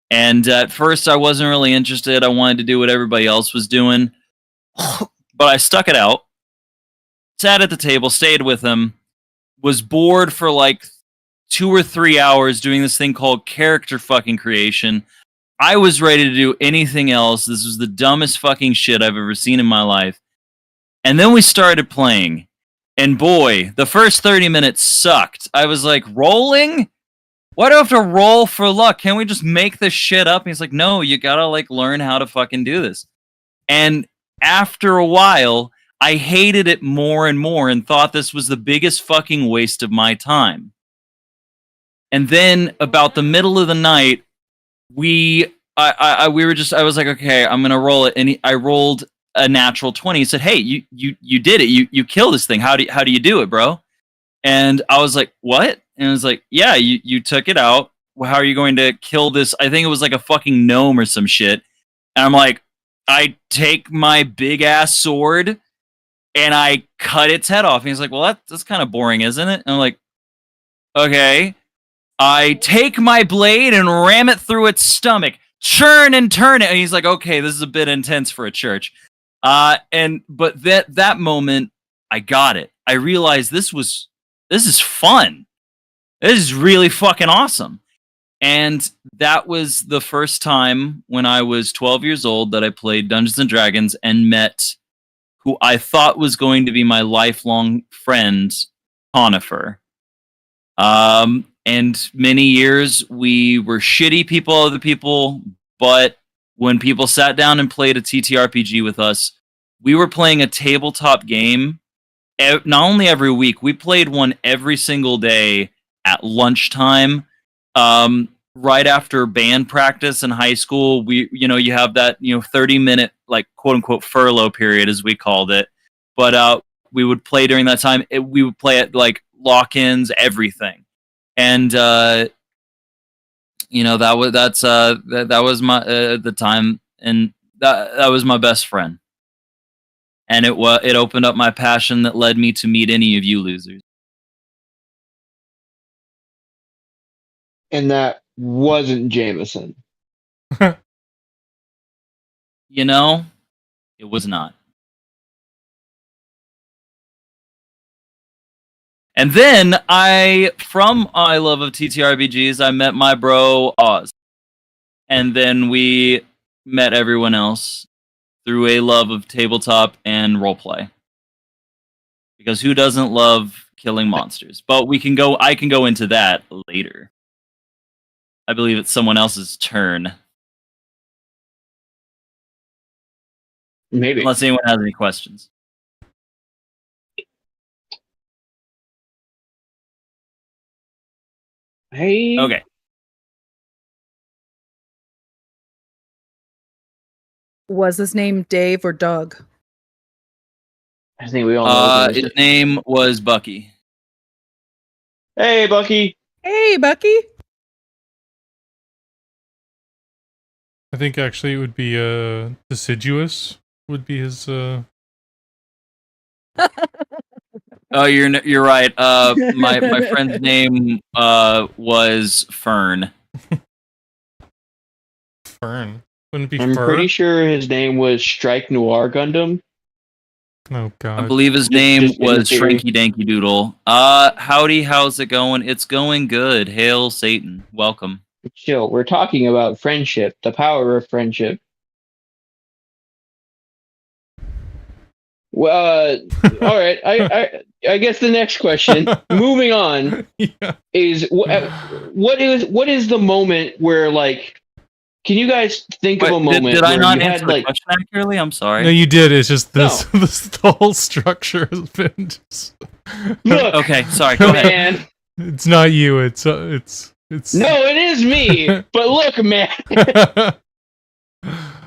And at first, I wasn't really interested. I wanted to do what everybody else was doing. But I stuck it out, sat at the table, stayed with him, was bored for like 2 or 3 hours doing this thing called character fucking creation. I was ready to do anything else. This was the dumbest fucking shit I've ever seen in my life. And then we started playing. And boy, the first 30 minutes sucked. I was like, rolling? Why do I have to roll for luck? Can't we just make this shit up? And he's like, no, you gotta like learn how to fucking do this. And after a while, I hated it more and more and thought this was the biggest fucking waste of my time. And then about the middle of the night, I was like, okay, I'm gonna roll it. And I rolled a natural 20. He said, hey, you did it. You killed this thing. How do you do it, bro? And I was like, what? And I was like, yeah, you took it out. Well, how are you going to kill this? I think it was like a fucking gnome or some shit. And I'm like, I take my big ass sword and I cut its head off. And he's like, well, that's kind of boring, isn't it? And I'm like, okay. I take my blade and ram it through its stomach, churn and turn it. And he's like, okay, this is a bit intense for a church. But that moment, I got it. I realized this is fun. This is really fucking awesome. And that was the first time when I was 12 years old that I played Dungeons and Dragons and met who I thought was going to be my lifelong friend, Conifer. And many years we were shitty people, other people, but when people sat down and played a TTRPG with us, we were playing a tabletop game. Not only every week, we played one every single day at lunchtime. Right after band practice in high school, you have that 30-minute like quote unquote furlough period, as we called it. But we would play during that time. We would play at like lock-ins, everything, and that was my the time, and that was my best friend, and it opened up my passion that led me to meet any of you losers. And that wasn't Jameson. It was not. And then from my love of TTRPGs, I met my bro Oz. And then we met everyone else through a love of tabletop and roleplay. Because who doesn't love killing monsters? But I can go into that later. I believe it's someone else's turn. Maybe. Unless anyone has any questions. Hey. Okay. Was his name Dave or Doug? I think we all know. His name was Bucky. Hey, Bucky. Hey, Bucky. I think actually it would be Deciduous would be his. Oh, you're right. My friend's name was Fern. Fern. Wouldn't it be I'm Fur? pretty sure his name was Strike Noir Gundam. Oh I god. believe his name just in was theory. Shrinky Danky Doodle. Howdy, how's it going? It's going good. Hail Satan. Welcome. Chill. We're talking about friendship, the power of friendship. Well, all right. I guess the next question, moving on, Yeah. is what is the moment where, like, can you guys think of a moment did I where not you answer had the like question accurately? I'm sorry. No, you did. It's just this. The whole structure has been. Just... look? Okay, sorry. Go ahead. Man, It's not you. It's. no, it is me. But look, man.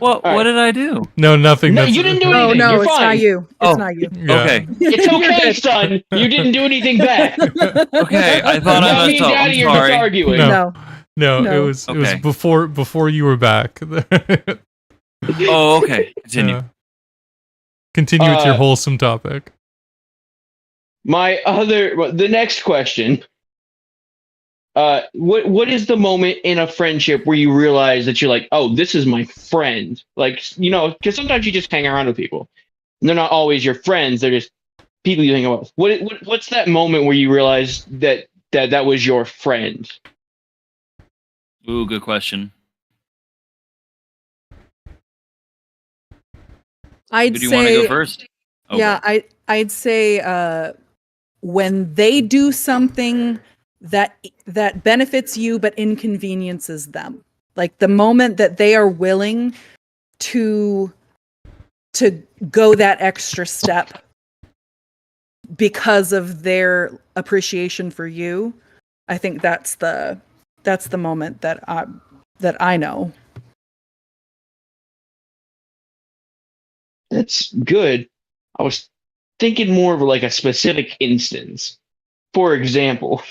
What right. did I do? No, nothing. No, That's- you didn't do No, anything. no, You're it's fine. not you. It's Oh. not you. Yeah. Okay. It's You're okay, good. son. You didn't do anything bad. Okay, I thought I Not me messed and up. I'm Daddy are just sorry. arguing. No. No. No, No. it was Okay. before you were back. Oh, okay. Continue. Continue with your Uh, wholesome topic. The next question. What is the moment in a friendship where you realize that you're like, oh, this is my friend? Like, because sometimes you just hang around with people. And they're not always your friends. They're just people you hang out with. What's that moment where you realize that was your friend? Ooh, good question. I'd Who do you want to say go first? Oh, yeah, I'd say when they do something that benefits you but inconveniences them. Like the moment that they are willing to go that extra step because of their appreciation for you, I think that's the moment that I know. That's good. I was thinking more of like a specific instance. For example,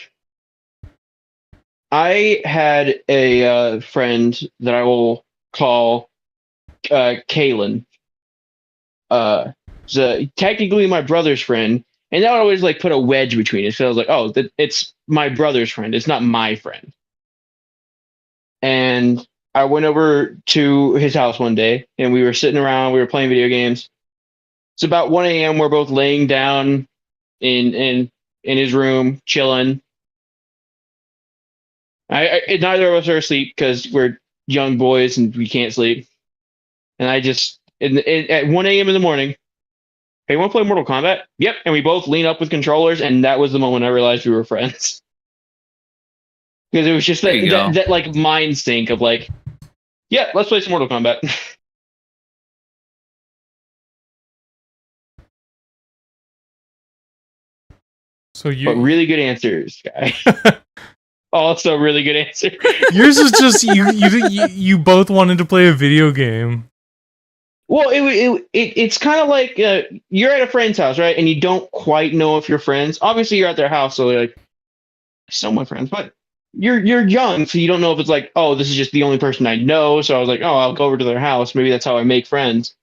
I had a friend that I will call Kalen. So technically my brother's friend, and that would always like put a wedge between us. So I was like, oh, it's my brother's friend. It's not my friend. And I went over to his house one day, and we were sitting around. We were playing video games. It's about 1 a.m. We're both laying down in his room, chilling. Neither of us are asleep because we're young boys and we can't sleep. And I just at 1 a.m. in the morning, hey, want to play Mortal Kombat? Yep. And we both lean up with controllers, and that was the moment I realized we were friends. Because it was just There you go. that like mind sync of like, yeah, let's play some Mortal Kombat. So But you really good answers, guy. Also, really good answer. yours is just you both wanted to play a video game. Well, it's kind of like you're at a friend's house, right? And you don't quite know if you're friends. Obviously, you're at their house, so like, still my friends. But you're young, so you don't know if it's like, oh, this is just the only person I know. So I was like, oh, I'll go over to their house. Maybe that's how I make friends.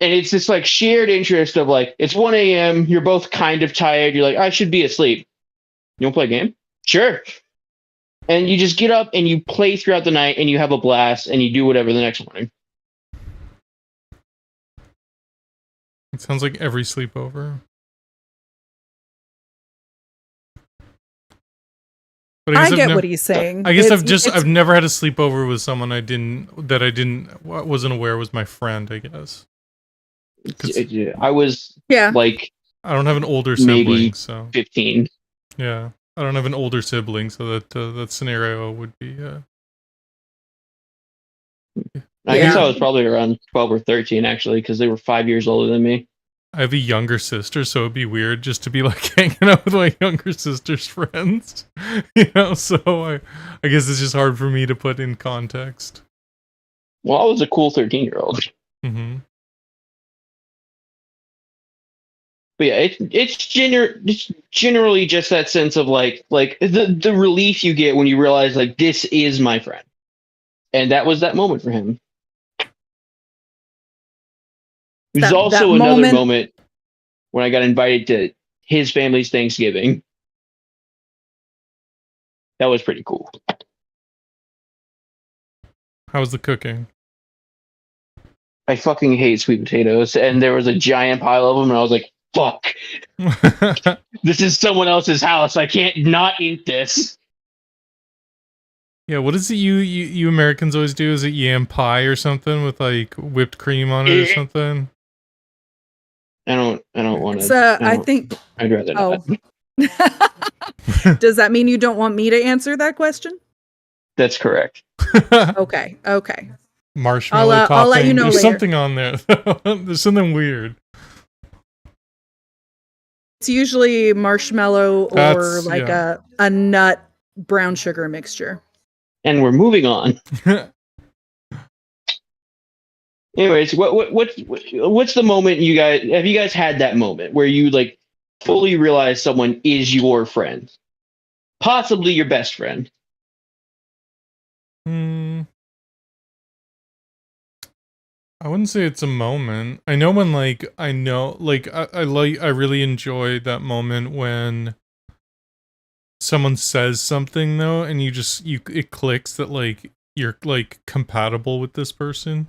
And it's this like shared interest of like, it's 1 a.m. You're both kind of tired. You're like, I should be asleep. You want to play a game? Sure. And you just get up and you play throughout the night and you have a blast and you do whatever the next morning. It sounds like every sleepover. But I get what he's saying. I guess It's- I've never had a sleepover with someone I wasn't aware was my friend, I guess. 'Cause- I was yeah. like I don't have an older Maybe sibling, so 15. yeah, I don't have an older sibling, so that scenario would be. I guess I Yeah. was probably around 12 or 13 actually, because they were 5 years older than me. I have a younger sister, so it'd be weird just to be like hanging out with my younger sister's friends, So I guess it's just hard for me to put in context. Well, I was a cool 13-year-old. Mm-hmm. But yeah, it's generally just that sense of like the relief you get when you realize like this is my friend, and that was that moment for him. There's also another moment when I got invited to his family's Thanksgiving. That was pretty cool. How was the cooking? I fucking hate sweet potatoes, and there was a giant pile of them, and I was like, "Fuck, this is someone else's house. I can't not eat this." Yeah, what is it you Americans always do? Is it yam pie or something with like whipped cream on it or something? I don't want to. So I think. I'd rather not. Does that mean you don't want me to answer that question? That's correct. Okay. Marshmallow topping. I'll let you know There's later. something on there. There's something weird. It's usually marshmallow or a nut brown sugar mixture. And we're moving on. Anyways, what's the moment you guys had that moment where you like fully realize someone is your friend, possibly your best friend? I wouldn't say it's a moment. I know when I really enjoy that moment when someone says something though, and it clicks that like you're like compatible with this person.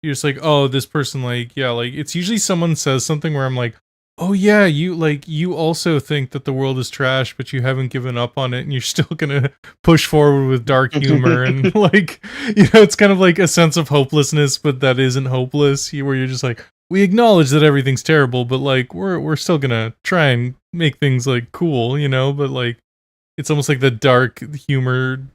You're just like, oh, this person, like, yeah, like it's usually someone says something where I'm like, oh yeah, you also think that the world is trash, but you haven't given up on it, and you're still gonna push forward with dark humor, and like, it's kind of like a sense of hopelessness, but that isn't hopeless. Where you're just like, we acknowledge that everything's terrible, but like, we're still gonna try and make things like cool, but like, it's almost like the dark humor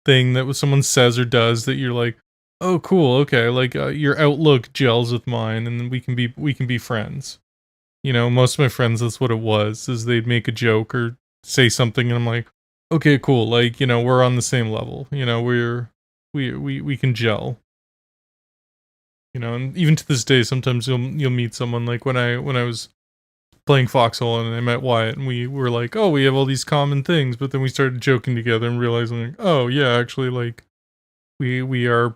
thing that someone says or does that you're like, oh, cool, okay, like your outlook gels with mine, and we can be friends. Most of my friends, that's what it was, is they'd make a joke or say something, and I'm like, okay, cool, like, we're on the same level, we can gel. And even to this day, sometimes you'll meet someone, like when I was playing Foxhole and I met Wyatt, and we were like, oh, we have all these common things, but then we started joking together and realizing, like, oh yeah, actually, like, we are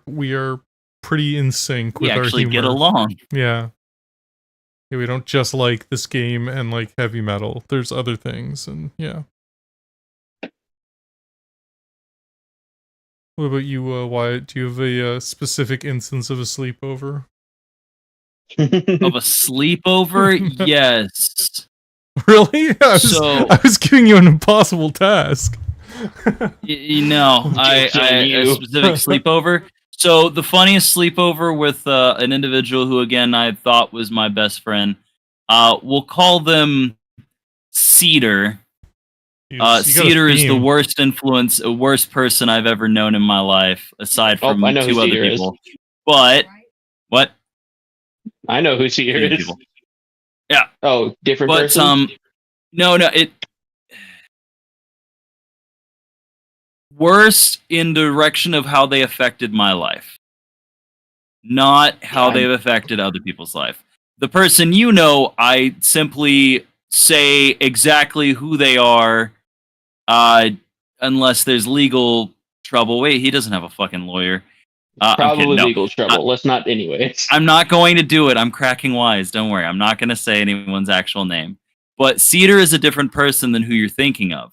pretty in sync with our humor. We actually get along. Yeah, we don't just like this game and like heavy metal. There's other things, and yeah. What about you, Wyatt? Do you have a specific instance of a sleepover? Of a sleepover? Yes. Really? I was giving you an impossible task. A specific sleepover. So the funniest sleepover with an individual who, again, I thought was my best friend. We'll call them Cedar. Cedar is the worst person I've ever known in my life, aside from two other people. But what? I know who Cedar is. People. Yeah. Oh, different person. No. Worst in direction of how they affected my life, not how they've affected other people's life. The person I simply say exactly who they are, unless there's legal trouble. Wait, he doesn't have a fucking lawyer. Probably legal trouble. Let's not, anyways. I'm not going to do it. I'm cracking wise. Don't worry. I'm not going to say anyone's actual name. But Cedar is a different person than who you're thinking of.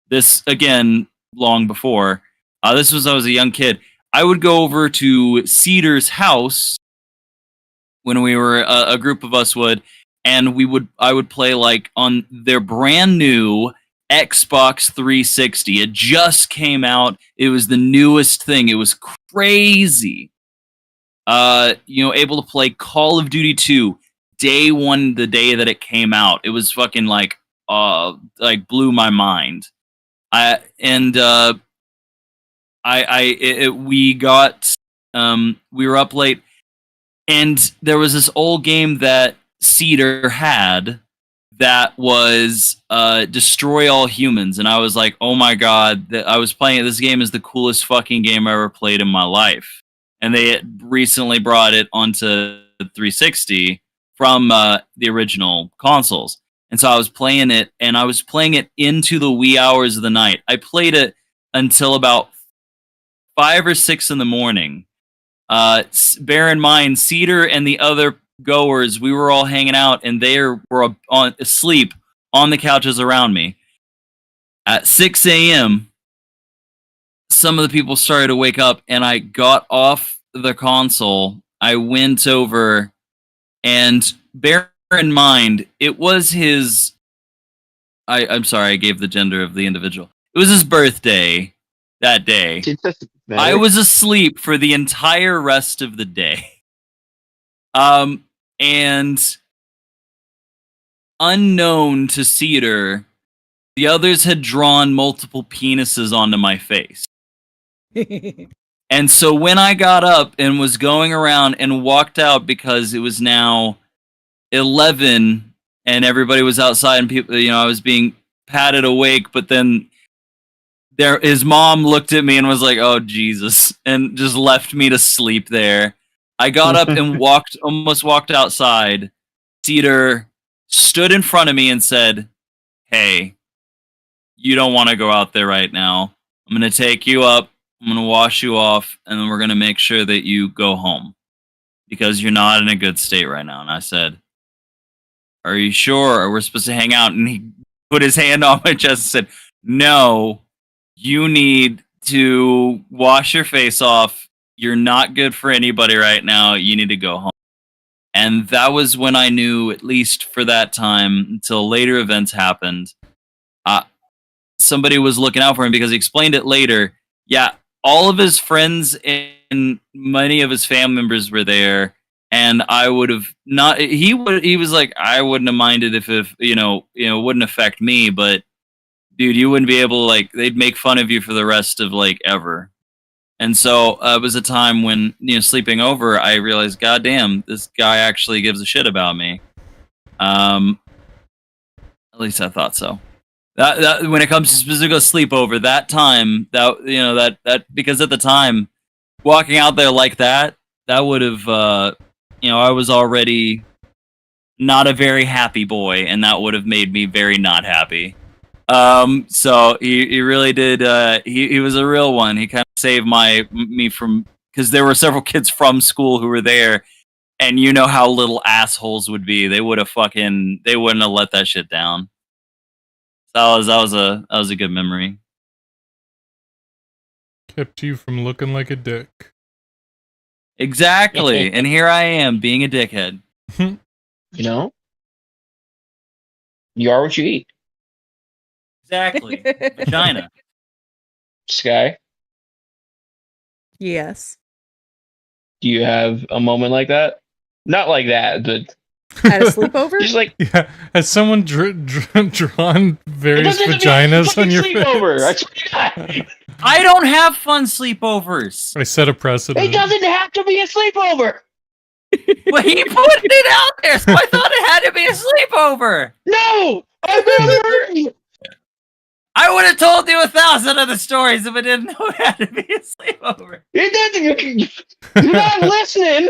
This, again, long before. This was I was a young kid. I would go over to Cedar's house when we were a group of us would, and I would play like on their brand new Xbox 360. It just came out. It was the newest thing. It was crazy. Able to play Call of Duty 2, day one, the day that it came out. It was fucking like blew my mind. We were up late, and there was this old game that Cedar had that was Destroy All Humans, and I was like, oh my god, I was playing it. This game is the coolest fucking game I ever played in my life. And they had recently brought it onto 360 from the original consoles. And so I was playing it, and I was playing it into the wee hours of the night. I played it until about 5 or 6 in the morning. Bear in mind, Cedar and the other goers, we were all hanging out, and they were asleep on the couches around me. At 6 a.m., some of the people started to wake up, and I got off the console. I went over, and bear in mind, it was his... I'm sorry, I gave the gender of the individual. It was his birthday that day. I was asleep for the entire rest of the day. And unknown to Cedar, the others had drawn multiple penises onto my face. And so when I got up and was going around and walked out, because it was now 11 and everybody was outside and people, I was being patted awake, but then his mom looked at me and was like, oh Jesus, and just left me to sleep there. I got up and almost walked outside. Cedar stood in front of me and said, hey, you don't want to go out there right now. I'm going to take you up. I'm going to wash you off, and then we're going to make sure that you go home because you're not in a good state right now. And I said, are you sure? Or we're supposed to hang out? And he put his hand on my chest and said, no, you need to wash your face off. You're not good for anybody right now. You need to go home. And that was when I knew, at least for that time, until later events happened, somebody was looking out for him, because he explained it later. Yeah, all of his friends and many of his family members were there, and I would have not. He was like, I wouldn't have minded if it wouldn't affect me, but dude, you wouldn't be able to, they'd make fun of you for the rest of ever. And so it was a time when, sleeping over, I realized, God damn, this guy actually gives a shit about me. At least I thought so. That when it comes to specific sleepover, that time, that because at the time, walking out there like that would have, I was already not a very happy boy, and that would have made me very not happy. So he really did. He was a real one. He kind of saved me from, because there were several kids from school who were there, and you know how little assholes would be. They wouldn't have let that shit down. So that was a good memory. Kept you from looking like a dick. Exactly. And here I am being a dickhead. You are what you eat. Exactly. Vagina. Sky, Yes. do you have a moment like that? Not like that, but At a sleepover? just like, Yeah, has someone drawn various it doesn't have to be a vaginas on fucking your sleepover. I face? swear to God. I don't have fun sleepovers. I set a precedent. It doesn't have to be a sleepover. Well, he put it out there, so I thought it had to be a sleepover. No, I've never heard. I would have told you 1,000 other stories if I didn't know it had to be a sleepover. It doesn't. You're not listening.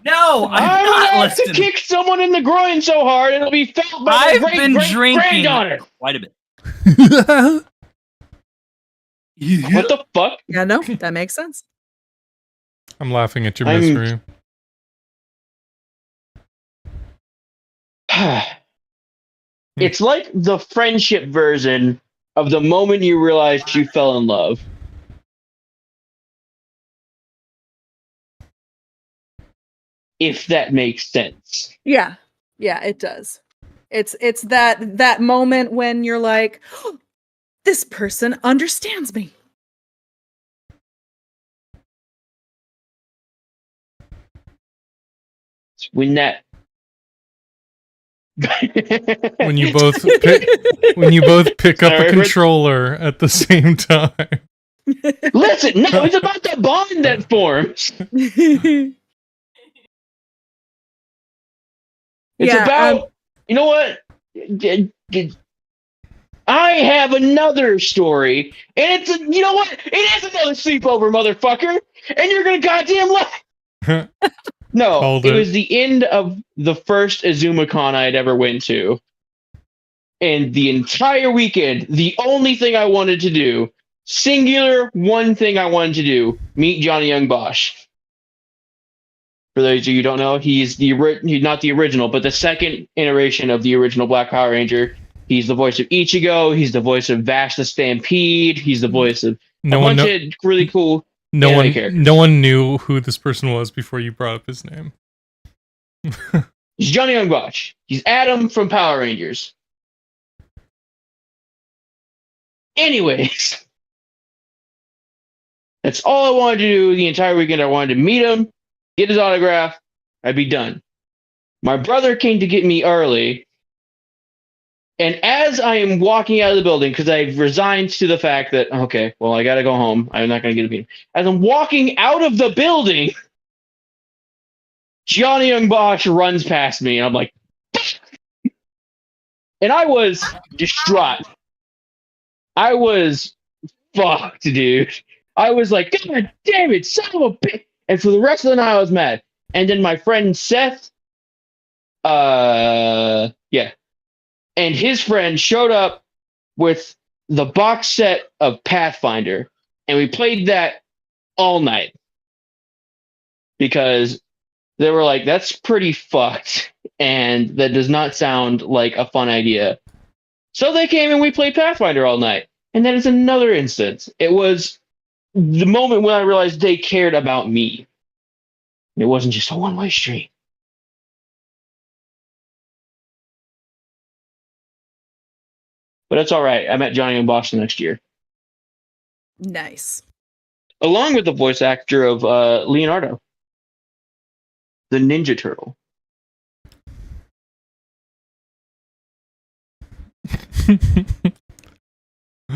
No, I'm not gonna have to listening. kick someone in the groin so hard it'll be felt by I've the been drinking granddaughter. quite a bit. What the fuck? Yeah, no, that makes sense. I'm laughing at your I'm- misery. It's like the friendship version of the moment you realized you fell in love. If that makes sense. Yeah. Yeah, it does. It's that moment when you're like, oh, this person understands me. When that. When you both pick up a Sorry, controller at the same time. Listen, no, it's about the bond that forms. It's about, you know what? I have another story, and it's you know what? It is another sleepover, motherfucker, and you're gonna goddamn lie. No, Called it it. was the end of the first AzumaCon I'd ever went to, and the entire weekend, the only thing I wanted to do, singular one thing I wanted to do, meet Johnny Young Bosch. For those of you who don't know, he's not the original, but the second iteration of the original Black Power Ranger. He's the voice of Ichigo. He's the voice of Vash the Stampede. He's the voice of a bunch of really cool anime characters. No one knew who this person was before you brought up his name. He's Johnny Young Bosch. He's Adam from Power Rangers. Anyways, that's all I wanted to do the entire weekend. I wanted to meet him, get his autograph. I'd be done. My brother came to get me early. And as I am walking out of the building, because I've resigned to the fact that, okay, well, I got to go home. I'm not going to get a meeting. As I'm walking out of the building, Johnny Young Bosch runs past me. And I'm like, and I was distraught. I was fucked, dude. I was like, God damn it, son of a bitch. And for the rest of the night, I was mad. And then my friend Seth, and his friend showed up with the box set of Pathfinder, and we played that all night because they were like, that's pretty fucked, and that does not sound like a fun idea. So they came and we played Pathfinder all night. And that is another instance. It was the moment when I realized they cared about me. It wasn't just a one-way street. But it's all right. I met Johnny in Boston next year. Nice. Along with the voice actor of Leonardo, the Ninja Turtle.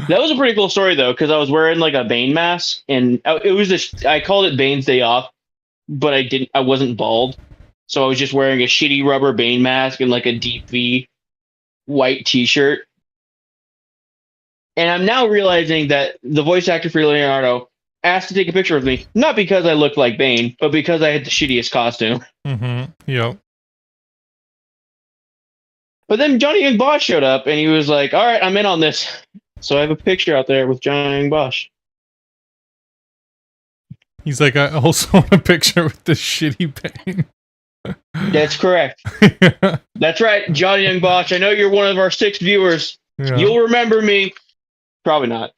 That was a pretty cool story, though, because I was wearing like a Bane mask, and it was I called it Bane's Day Off, but I wasn't bald. So I was just wearing a shitty rubber Bane mask and like a deep V white t-shirt. And I'm now realizing that the voice actor for Leonardo asked to take a picture with me, not because I looked like Bane, but because I had the shittiest costume. Mm-hmm. Yep. But then Johnny Young Bosch showed up, and he was like, all right, I'm in on this. So I have a picture out there with Johnny Young Bosch. He's like, I also want a picture with this shitty Bane. That's correct. Yeah. That's right, Johnny Young Bosch. I know you're one of our 6 viewers. Yeah. You'll remember me. Probably not.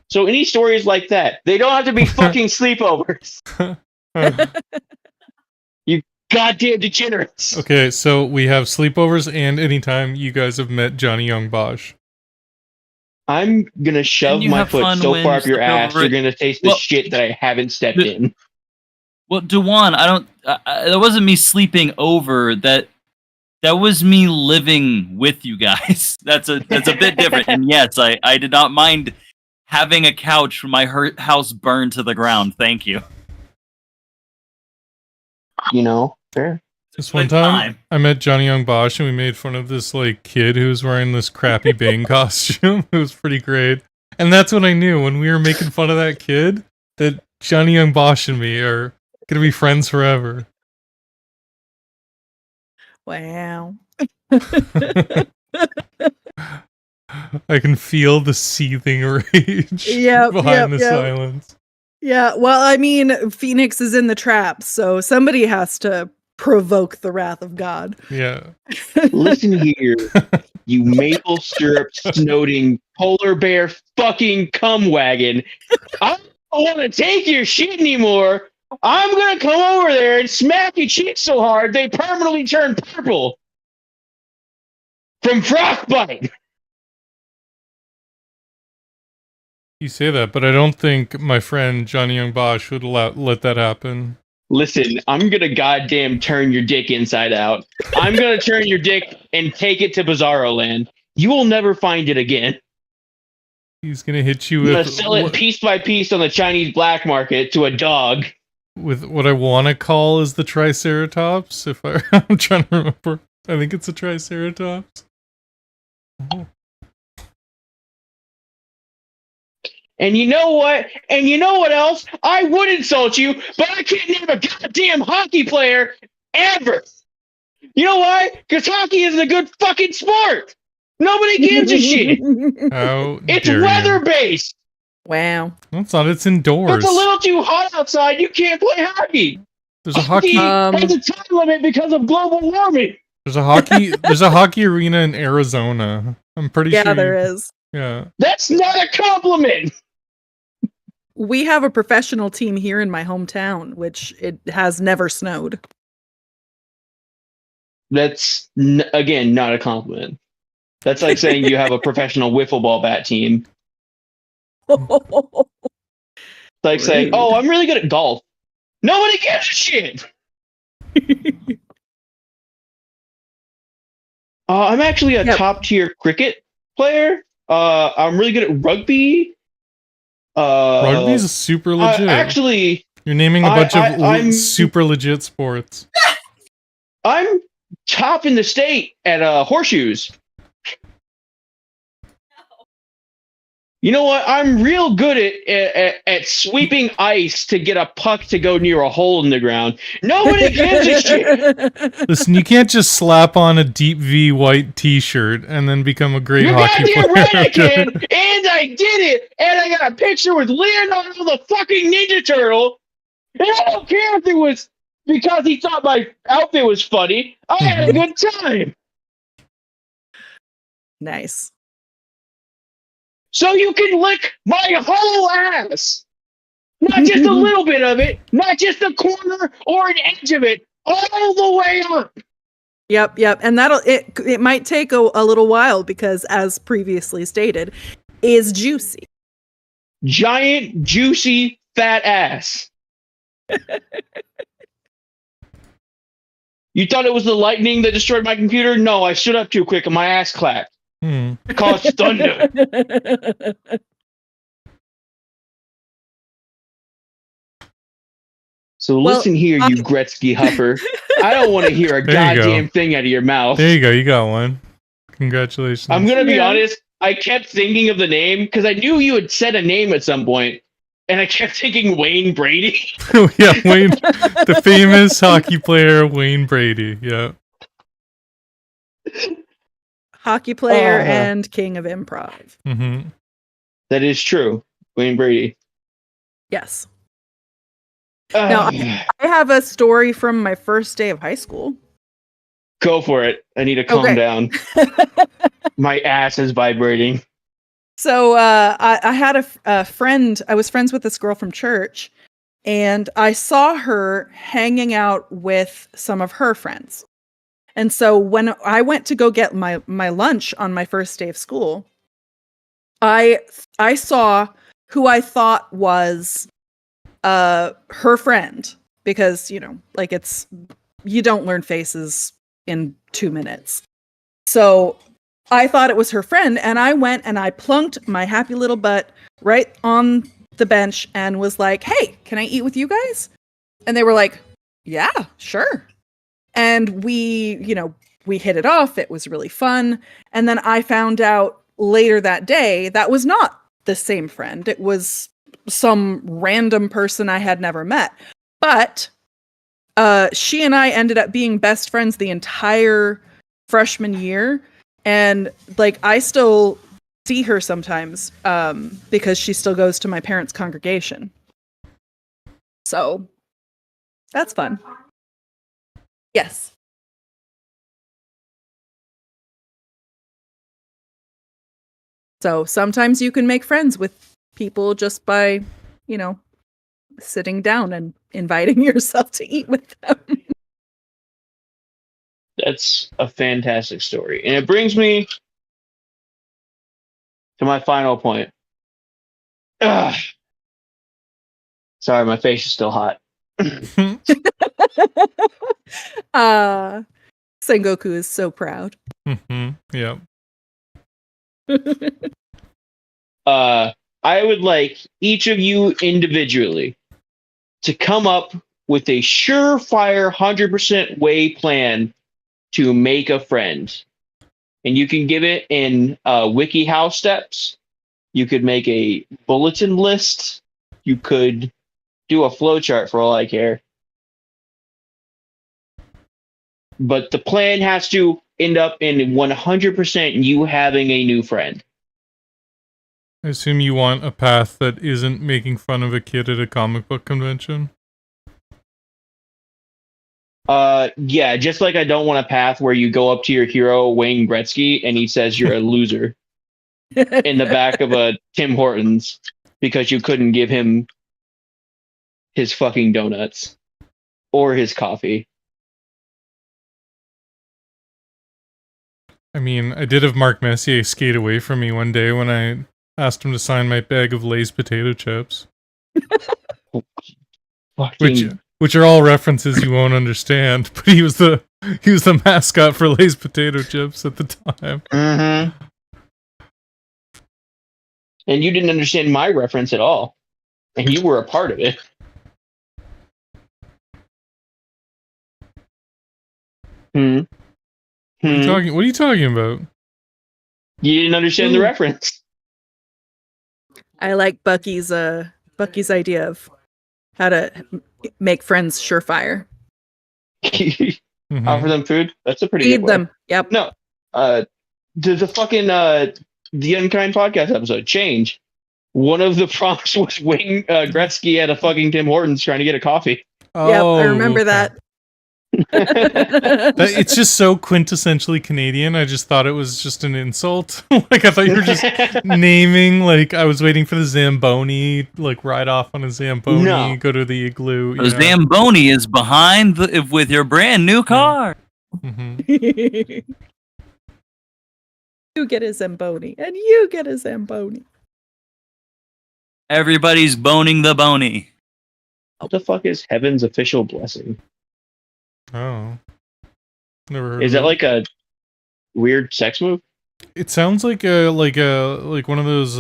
So any stories like that, they don't have to be fucking sleepovers. You goddamn degenerates. Okay, so we have sleepovers and anytime you guys have met Johnny Young Bosch. I'm gonna shove you my have foot fun so when far up your you ass, step over you're it? gonna taste the Well, shit that I haven't stepped in. Well, Dewan, I don't. That wasn't me sleeping over. That was me living with you guys. That's a bit different. And yes, I did not mind having a couch from my house burned to the ground. Thank you. You know, fair. This one Good time, I met Johnny Young Bosch and we made fun of this like kid who was wearing this crappy Bane costume. It was pretty great. And that's when I knew, when we were making fun of that kid, that Johnny Young Bosch and me are gonna be friends forever. Wow. I can feel the seething rage behind the silence. Yeah, well, I mean, Phoenix is in the trap, so somebody has to provoke the wrath of God. Yeah. Listen here, you maple syrup snorting polar bear fucking cum wagon. I don't want to take your shit anymore. I'm gonna come over there and smack your cheeks so hard they permanently turn purple from frostbite. You say that, but I don't think my friend Johnny Young Bosch would let that happen. Listen, I'm gonna goddamn turn your dick inside out. I'm gonna turn your dick and take it to Bizarro Land. You will never find it again. He's gonna hit you I'm gonna with sell it piece by piece on the Chinese black market to a dog. with what I want to call is the Triceratops. If I'm trying to remember, I think it's a Triceratops. Oh. And you know what? And you know what else? I would insult you, but I can't name a goddamn hockey player ever. You know why? Because hockey isn't a good fucking sport. Nobody gives a shit. How It's dare weather you. based. Wow. No, it's not. It's indoors. It's a little too hot outside. You can't play hockey. There's a hockey. Has a time limit because of global warming. There's a hockey arena in Arizona. I'm pretty sure. Yeah, there is. Yeah. That's not a compliment. We have a professional team here in my hometown, which it has never snowed. That's again not a compliment. That's like saying you have a professional wiffle ball bat team. It's like saying, Rude. "Oh, I'm really good at golf." Nobody gives a shit. I'm actually a top tier cricket player. I'm really good at rugby. Rugby's super legit. Actually, you're naming a bunch of I'm super legit sports. I'm top in the state at horseshoes. You know what? I'm real good at sweeping ice to get a puck to go near a hole in the ground. Nobody gives a shit. Listen, you can't just slap on a deep V white T-shirt and then become a great hockey player. You're goddamn right I can, and I did it, and I got a picture with Leonardo the fucking Ninja Turtle. And I don't care if it was because he thought my outfit was funny. I had a good time. Nice. So you can lick my whole ass. Not just a little bit of it, not just a corner or an edge of it, all the way up. Yep. And it might take a little while because, as previously stated, is juicy. Giant, juicy, fat ass. You thought it was the lightning that destroyed my computer? No, I stood up too quick and my ass clapped. It caused thunder. So listen here, you Gretzky Huffer. I don't want to hear a goddamn thing out of your mouth. There you go. You got one. Congratulations. I'm going to be honest. I kept thinking of the name because I knew you had said a name at some point, and I kept thinking Wayne Brady. Yeah, Wayne, the famous hockey player Wayne Brady. Yeah. Hockey player and king of improv. Mm-hmm. That is true. Wayne Brady. Yes. Now, I have a story from my first day of high school. Go for it. I need to calm down. My ass is vibrating. So I had a friend. I was friends with this girl from church, and I saw her hanging out with some of her friends. And so when I went to go get my lunch on my first day of school, I saw who I thought was her friend, because, you know, like, you don't learn faces in 2 minutes. So I thought it was her friend, and I went and I plunked my happy little butt right on the bench and was like, "Hey, can I eat with you guys?" And they were like, "Yeah, sure." And we hit it off. It was really fun. And then I found out later that day that was not the same friend. It was some random person I had never met. But she and I ended up being best friends the entire freshman year. And, like, I still see her sometimes because she still goes to my parents' congregation. So that's fun. Yes. So sometimes you can make friends with people just by, sitting down and inviting yourself to eat with them. That's a fantastic story. And it brings me to my final point. Ugh. Sorry, my face is still hot. Sengoku is so proud. Yeah. I would like each of you individually to come up with a surefire 100% way plan to make a friend. And you can give it in WikiHow steps. You could make a bulletin list. You could do a flowchart for all I care. But the plan has to end up in 100% you having a new friend. I assume you want a path that isn't making fun of a kid at a comic book convention. Yeah, just like I don't want a path where you go up to your hero, Wayne Gretzky, and he says you're a loser in the back of a Tim Hortons because you couldn't give him his fucking donuts or his coffee. I mean, I did have Mark Messier skate away from me one day when I asked him to sign my bag of Lay's potato chips. Fucking Which are all references you won't understand, but he was the mascot for Lay's potato chips at the time. Mm-hmm. And you didn't understand my reference at all. And you were a part of it. What are you talking about? You didn't understand the reference. I like Bucky's idea of how to make friends surefire. Offer them food. That's a pretty Feed good way. them. Yep. No. The fucking the Unkind podcast episode change. One of the prompts was Wayne Gretzky at a fucking Tim Hortons trying to get a coffee. Yep, I remember that. It's just so quintessentially Canadian. I just thought it was just an insult. Like I thought you were just naming. Like I was waiting for the Zamboni. Like ride off on a Zamboni. No. Go to the igloo. The Zamboni is behind with your brand new car. You get a Zamboni, and you get a Zamboni. Everybody's boning the bony. What the fuck is heaven's official blessing? Oh, never heard. Is of that like a weird sex move? It sounds like one of those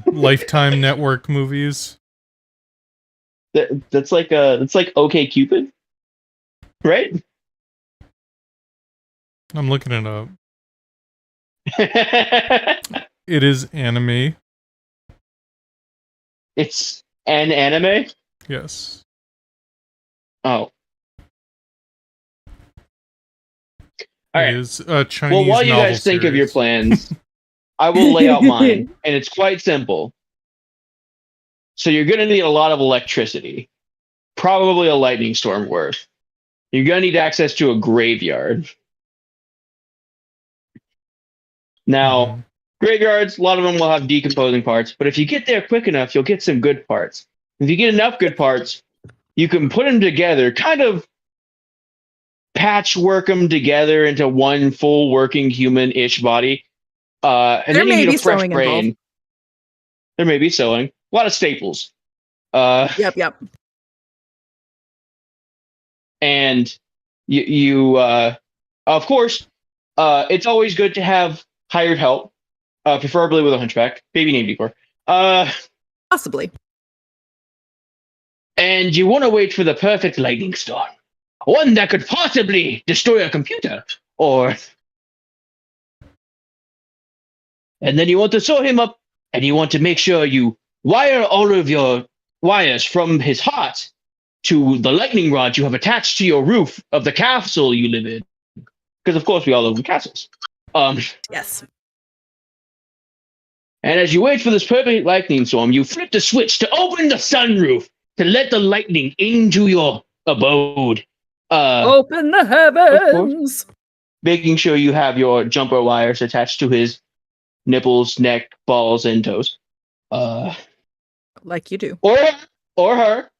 Lifetime Network movies. That's like OK Cupid, right? I'm looking it up. It is anime. It's an anime? Yes. Oh. All right. It is a Chinese Well, while you novel guys think of your series. plans, I will lay out mine, and it's quite simple. So you're going to need a lot of electricity, probably a lightning storm worth. You're going to need access to a graveyard. Now, graveyards, a lot of them will have decomposing parts, but if you get there quick enough, you'll get some good parts. If you get enough good parts, you can put them together, kind of patchwork them together into one full working human-ish body. And There then you may need be a fresh sewing brain. involved. There may be sewing. A lot of staples. Yep. And you of course, it's always good to have hired help, preferably with a hunchback, baby name decor. Possibly. And you want to wait for the perfect lightning storm. One that could possibly destroy a computer, and then you want to sew him up, and you want to make sure you wire all of your wires from his heart to the lightning rod you have attached to your roof of the castle you live in. Because, of course, we all live in castles. Yes. And as you wait for this perfect lightning storm, you flip the switch to open the sunroof to let the lightning into your abode. Open the heavens. Making sure you have your jumper wires attached to his nipples, neck, balls, and toes. Like you do. Or her.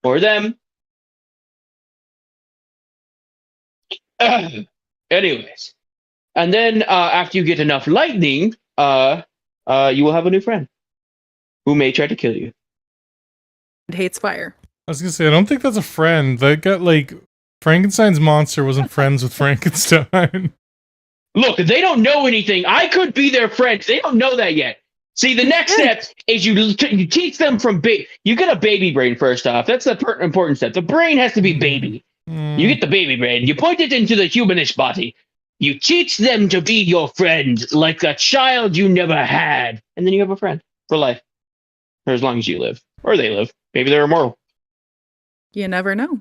Or them. Anyways. And then after you get enough lightning, you will have a new friend. who may try to kill you. And hates fire. I was gonna say, I don't think that's a friend. That got like Frankenstein's monster wasn't friends with Frankenstein. Look, they don't know anything. I could be their friend. They don't know that yet. See, the next step is you teach them from big. You get a baby brain first off. That's the important step. The brain has to be baby. You get the baby brain. You point it into the humanish body. You teach them to be your friend, like a child you never had, and then you have a friend for life, or as long as you live, or they live. Maybe they're immortal. You never know.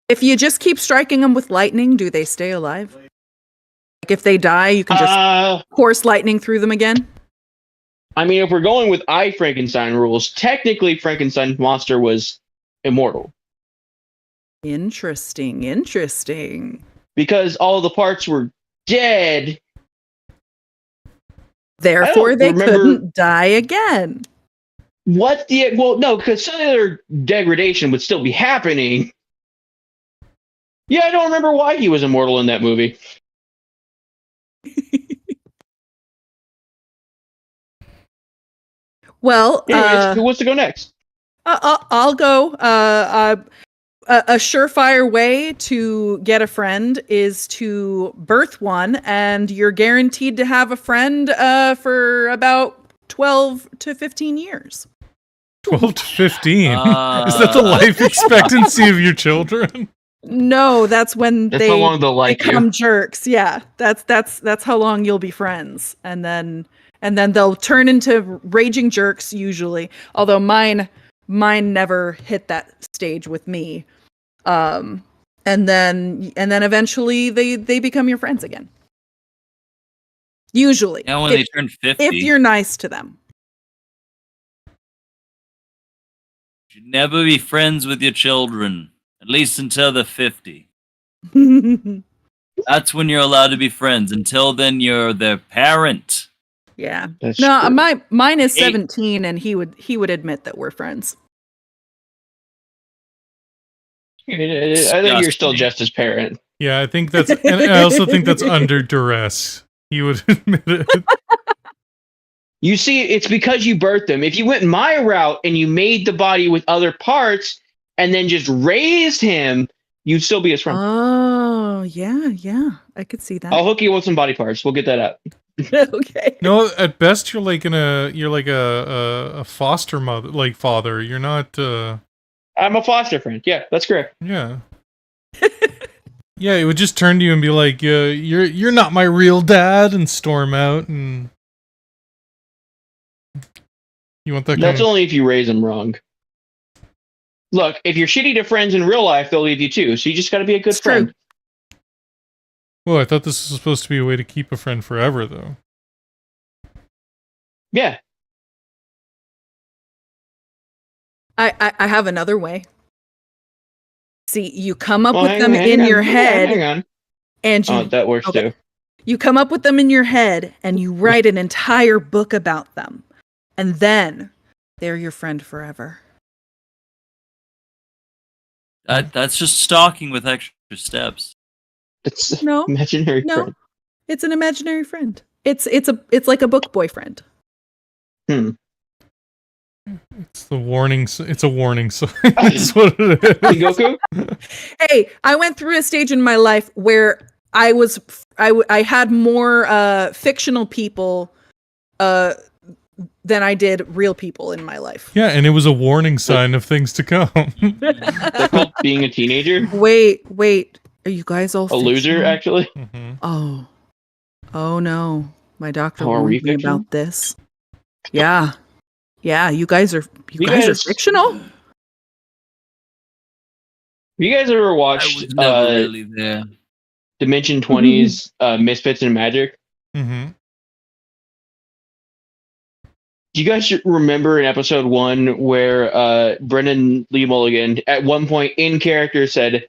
If you just keep striking them with lightning, do they stay alive? Like if they die, you can just course lightning through them again? I mean, if we're going with Frankenstein rules, technically Frankenstein's monster was immortal. Interesting. Because all the parts were dead. Therefore, they couldn't die again. Well, no, because cellular degradation would still be happening. Yeah, I don't remember why he was immortal in that movie. Well, anyways, who wants to go next? I'll go. A surefire way to get a friend is to birth one, and you're guaranteed to have a friend for about 12 to 15 years. 12 to 15? Is that the life expectancy of your children? No, that's when that's how long they'll like become you. jerks. Yeah, that's how long you'll be friends, and then they'll turn into raging jerks usually. Although mine never hit that stage with me. And then eventually they become your friends again. Usually. Now when they turn 50. If you're nice to them. You should never be friends with your children. At least until they're 50. That's when you're allowed to be friends. Until then, you're their parent. Yeah. That's no, true. mine is 17, and he would admit that we're friends. I think you're still just his parent. Yeah, I think that's, and I also think that's under duress. He would admit it. You see, it's because you birthed them. If you went my route and you made the body with other parts and then just raised him, you'd still be his friend. Oh, yeah. I could see that. I'll hook you with some body parts. We'll get that out. Okay. No, at best you're like a foster mother, like father. You're not. I'm a foster friend. Yeah, that's correct. Yeah. Yeah, it would just turn to you and be like, "You're not my real dad," and storm out. And you want that? That's only if you raise them wrong. Look, if you're shitty to friends in real life, they'll leave you too. So you just got to be a good friend. True. Well, I thought this was supposed to be a way to keep a friend forever, though. Yeah. I have another way. See, you come up with them in your head. Hang on. And you, that works too. You come up with them in your head and you write an entire book about them. And then they're your friend forever. That's just stalking with extra steps. It's No, imaginary friend. It's an imaginary friend. It's like a book boyfriend. It's the warning. It's a warning sign. That's what it is. Goku? Hey, I went through a stage in my life where I had more fictional people than I did real people in my life. Yeah, and it was a warning sign of things to come. That's called being a teenager? Wait. Are you guys all a loser, actually? Mm-hmm. Oh no. My doctor are we warned me fictional? about this. Yeah, you guys are fictional? You guys ever I watched was never really there. Dimension 20's Misfits in Magic? Mm-hmm. Do you guys remember in episode 1 where Brendan Lee Mulligan at one point in character said,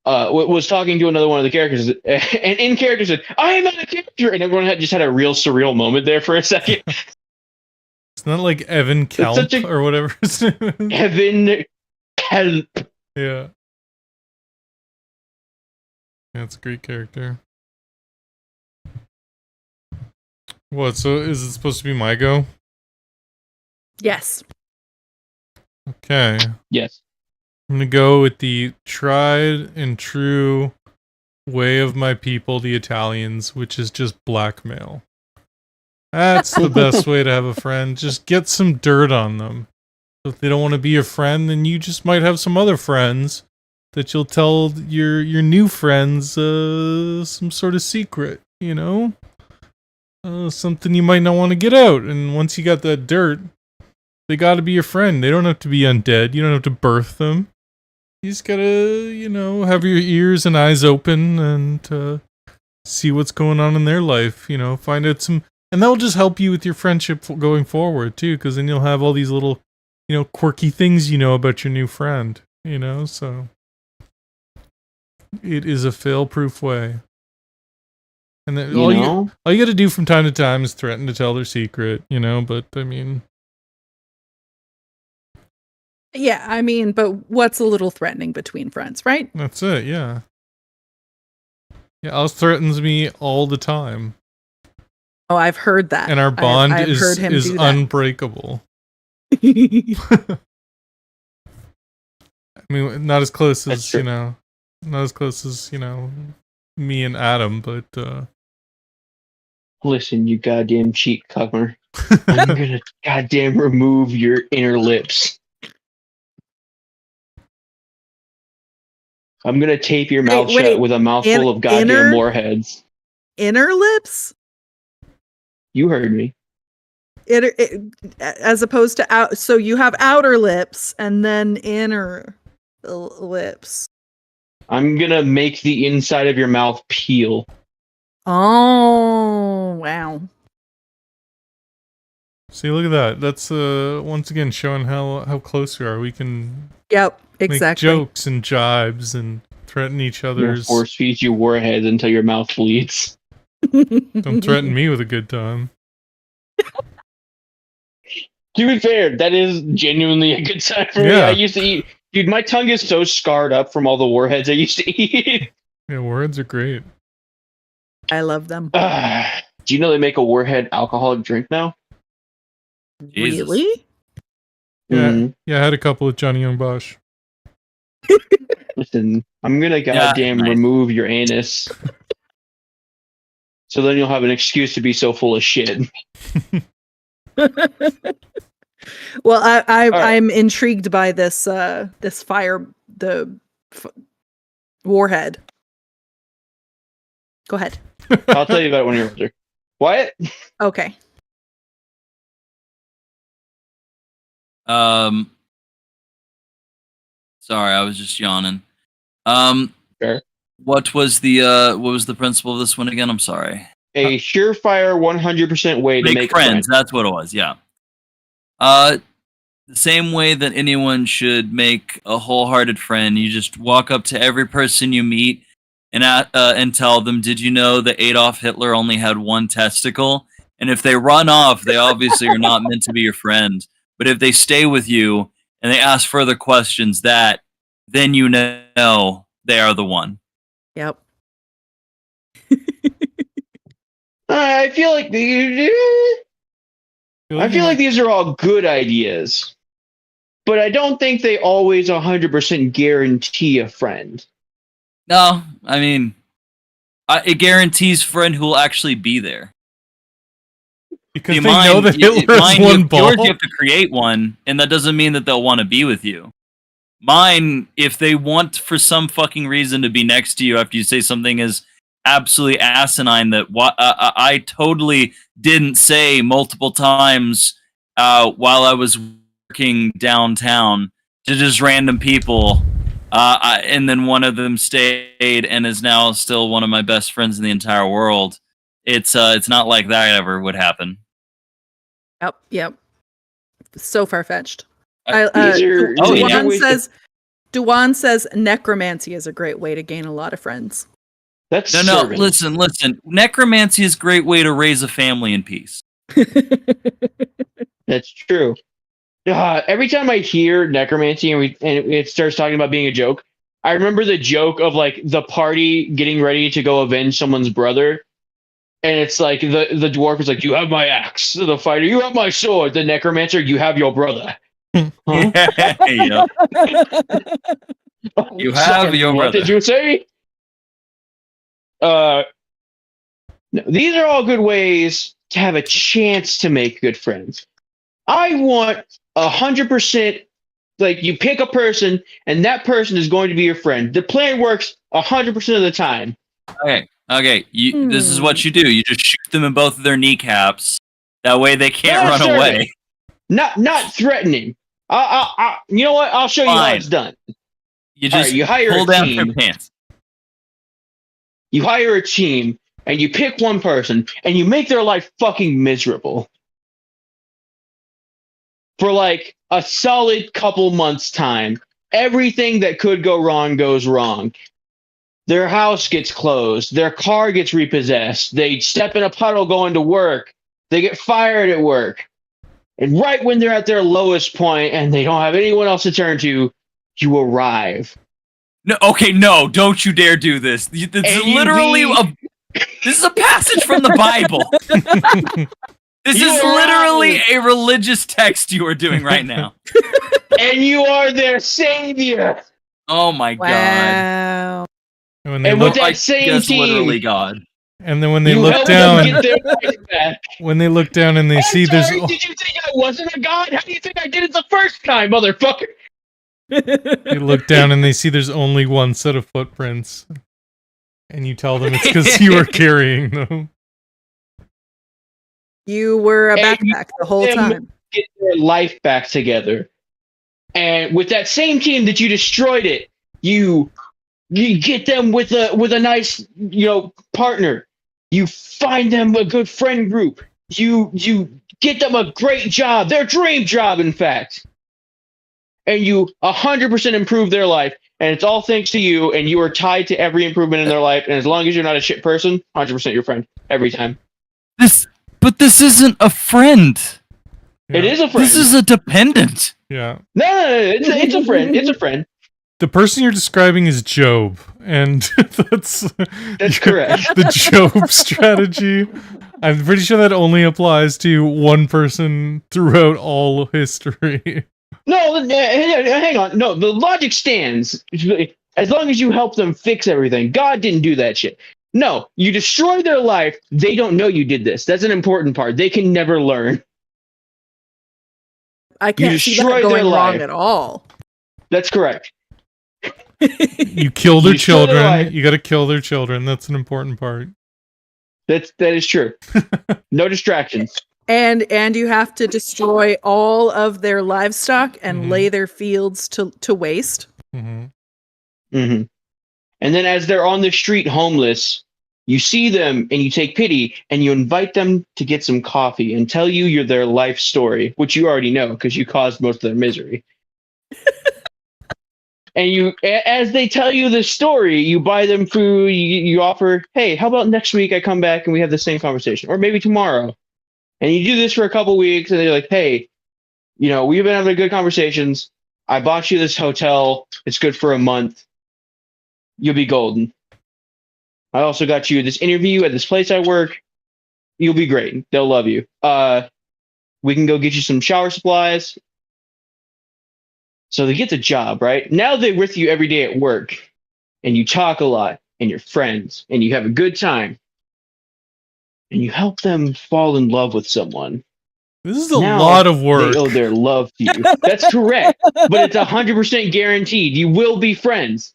was talking to another one of the characters, and in character said, "I am not a character," and everyone just had a real surreal moment there for a second. It's not like Evan Kelp or whatever his name is. Evan Kelp. Yeah. That's a great character. What, so is it supposed to be my go? Yes. Okay. Yes. I'm going to go with the tried and true way of my people, the Italians, which is just blackmail. That's the best way to have a friend. Just get some dirt on them. So if they don't want to be your friend, then you just might have some other friends that you'll tell your new friends some sort of secret, you know? Something you might not want to get out. And once you got that dirt, they got to be your friend. They don't have to be undead. You don't have to birth them. You just gotta, have your ears and eyes open and see what's going on in their life. Find out some, and that'll just help you with your friendship going forward too. Because then you'll have all these little, quirky things about your new friend. So it is a fail-proof way. And then all you got to do from time to time is threaten to tell their secret. But I mean. Yeah, I mean, but what's a little threatening between friends, right? That's it, yeah. Yeah, Alice threatens me all the time. Oh, I've heard that. And our bond I've heard him is do that. unbreakable. I mean, not as close as, not as close as, me and Adam, but Listen, you goddamn cheat cover. I'm gonna goddamn remove your inner lips. I'm gonna tape your mouth shut with a mouthful of goddamn warheads. Inner lips? You heard me. As opposed to out. So you have outer lips and then inner lips. I'm gonna make the inside of your mouth peel. Oh, wow. See, look at that. That's once again showing how close we are. We can exactly make jokes and jibes and threaten each other's. Force feed you warheads until your mouth bleeds. Don't threaten me with a good time. To be fair, that is genuinely a good time for me. I used to eat. Dude, my tongue is so scarred up from all the warheads I used to eat. Yeah, warheads are great. I love them. Do you know they make a warhead alcoholic drink now? Jesus. Really? Yeah, I had a couple with Johnny Young Bosch. Listen, I'm gonna goddamn remove your anus. So then you'll have an excuse to be so full of shit. Well, I'm intrigued by this warhead. Go ahead. I'll tell you about it when you're older. What? Okay. Sorry, I was just yawning. Fair. What was the principle of this one again? I'm sorry. A surefire 100% way to make friends. That's what it was. Yeah. The same way that anyone should make a wholehearted friend, you just walk up to every person you meet and tell them, "Did you know that Adolf Hitler only had one testicle?" And if they run off, they obviously are not meant to be your friend. But if they stay with you and they ask further questions, then you know they are the one. Yep. I feel like these are all good ideas, but I don't think they always 100% guarantee a friend. No, I mean, it guarantees friend who will actually be there. Because they know that Hitler has one ball. Yours, you have to create one, and that doesn't mean that they'll want to be with you. Mine, if they want for some fucking reason to be next to you after you say something is absolutely asinine that I totally didn't say multiple times while I was working downtown to just random people, and then one of them stayed and is now still one of my best friends in the entire world. It's not like that ever would happen. Yep. So far-fetched. Duan says necromancy is a great way to gain a lot of friends. That's no. Listen. Necromancy is a great way to raise a family in peace. That's true. Every time I hear necromancy and it starts talking about being a joke, I remember the joke of like the party getting ready to go avenge someone's brother, And it's like the dwarf is like, you have my axe. The fighter, you have my sword. The necromancer, you have your brother. Huh? Yeah. You have Sorry, your what brother. did you say? No, these are all good ways to have a chance to make good friends. I want 100%. Like, you pick a person, and that person is going to be your friend. The plan works 100% of the time. Okay. This is what you do. You just shoot them in both of their kneecaps. That way they can't Not run away. Not threatening. You know what? I'll show you how Fine. it's done. You All just right, you hire pull a down team. your pants. You hire a team, and you pick one person, and you make their life fucking miserable for like a solid couple months' time. Everything that could go wrong goes wrong. Their house gets closed. Their car gets repossessed. They step in a puddle going to work. They get fired at work. And right when they're at their lowest point and they don't have anyone else to turn to, you arrive. No, okay, no, don't you dare do this. It's And you literally be- this is a passage from the Bible. This You is are literally right. a religious text you are doing right now. And you are their savior. Oh my god. Wow. And when they And look, with that same Yes, team, literally God. and then when they you look help down, them get their life back. when they look down and they I'm see sorry, there's, did you think I wasn't a god? How do you think I did it the first time, motherfucker? they look down and they see there's only one set of footprints, and you tell them it's because you were carrying them. You were a And you backpack the whole them- time. Get their life back together. And with that same team that you destroyed it, you get them with a nice, partner. You find them a good friend group. You get them a great job, their dream job, in fact. And you 100% improve their life. And it's all thanks to you, and you are tied to every improvement in their life. And as long as you're not a shit person, 100% your friend every time. But this isn't a friend. It is a friend. This is a dependent. Yeah. No, it's a friend. It's a friend. The person you're describing is Job, and that's Correct. the Job strategy. I'm pretty sure that only applies to one person throughout all history. No, hang on. No, the logic stands. As long as you help them fix everything. God didn't do that shit. No, you destroy their life. They don't know you did this. That's an important part. They can never learn. I can't see that destroyed their going wrong life. at all. That's correct. You kill their You destroy their children. life. You got to kill their children. That's an important part. That is true. No distractions. And you have to destroy all of their livestock and Mhm. lay their fields to waste. Hmm. Mm-hmm. And then as they're on the street homeless, you see them and you take pity and you invite them to get some coffee and tell you their life story, which you already know because you caused most of their misery. And as they tell you the story, you buy them food, you offer, hey, how about next week I come back and we have the same conversation? Or maybe tomorrow. And you do this for a couple weeks and they're like, hey, we've been having good conversations. I bought you this hotel. It's good for a month. You'll be golden. I also got you this interview at this place I work. You'll be great. They'll love you. We can go get you some shower supplies. So they get the job, right? Now they're with you every day at work. And you talk a lot. And you're friends. And you have a good time. And you help them fall in love with someone. This is a Now lot of work. They owe their love to you. That's correct. But it's 100% guaranteed. You will be friends.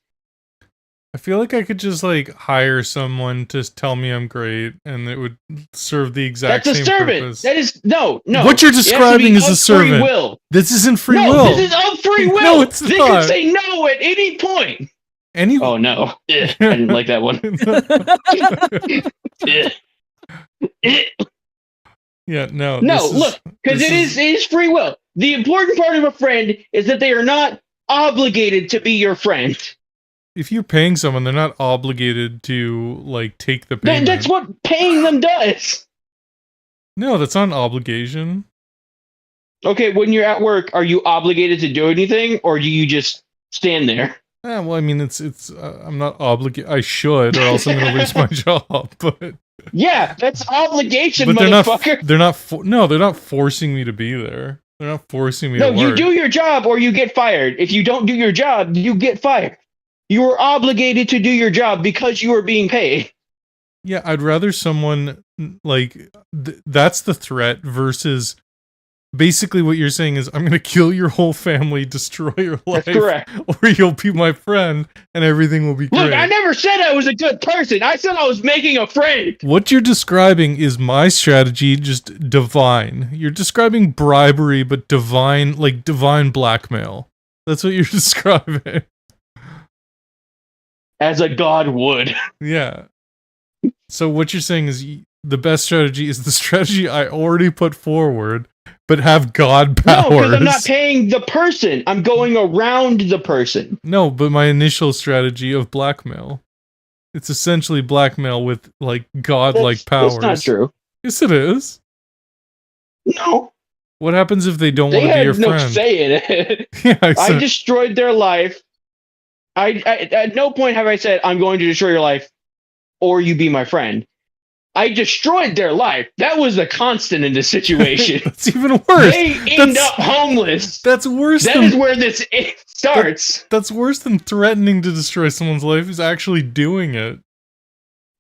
I feel like I could just hire someone to tell me I'm great, and it would serve the exact That's a same servant. purpose. That is no. What you're It has to describing be is a of servant. Free will. This isn't free No, will. this is of free will. No, it's they not. could say no at any point. Oh no, I didn't like that one. Yeah, no. No, look, because it is free will. The important part of a friend is that they are not obligated to be your friend. If you're paying someone, they're not obligated to take the payment. That's what paying them does. No, that's not an obligation. Okay, when you're at work, are you obligated to do anything, or do you just stand there? Well, I mean, it's I'm not obligated. I should, or else I'm going to lose my job. But Yeah, that's obligation, But motherfucker. they're not forcing me to be there. They're not forcing me No, to you work. do your job or you get fired. If you don't do your job, you get fired. You are obligated to do your job because you are being paid. Yeah, I'd rather someone like that's the threat versus basically what you're saying is I'm going to kill your whole family, destroy your life, That's correct. or you'll be my friend and everything will be great. Look, I never said I was a good person. I said I was making a friend. What you're describing is my strategy, just divine. You're describing bribery, but divine, like divine blackmail. That's what you're describing. As a god would. Yeah. So what you're saying is the best strategy is the strategy I already put forward, but have God powers. No, because I'm not paying the person. I'm going around the person. No, but my initial strategy of blackmail. It's essentially blackmail with like godlike powers. That's not true. Yes, it is. No. What happens if they don't They want to be your had no friend? say in it. Yeah, I destroyed their life. I at no point have I said I'm going to destroy your life or you be my friend. I destroyed their life. That was the constant in this situation. That's even worse. They end up homeless. That's worse. That is where this starts. That's worse than threatening to destroy someone's life. Is actually doing it.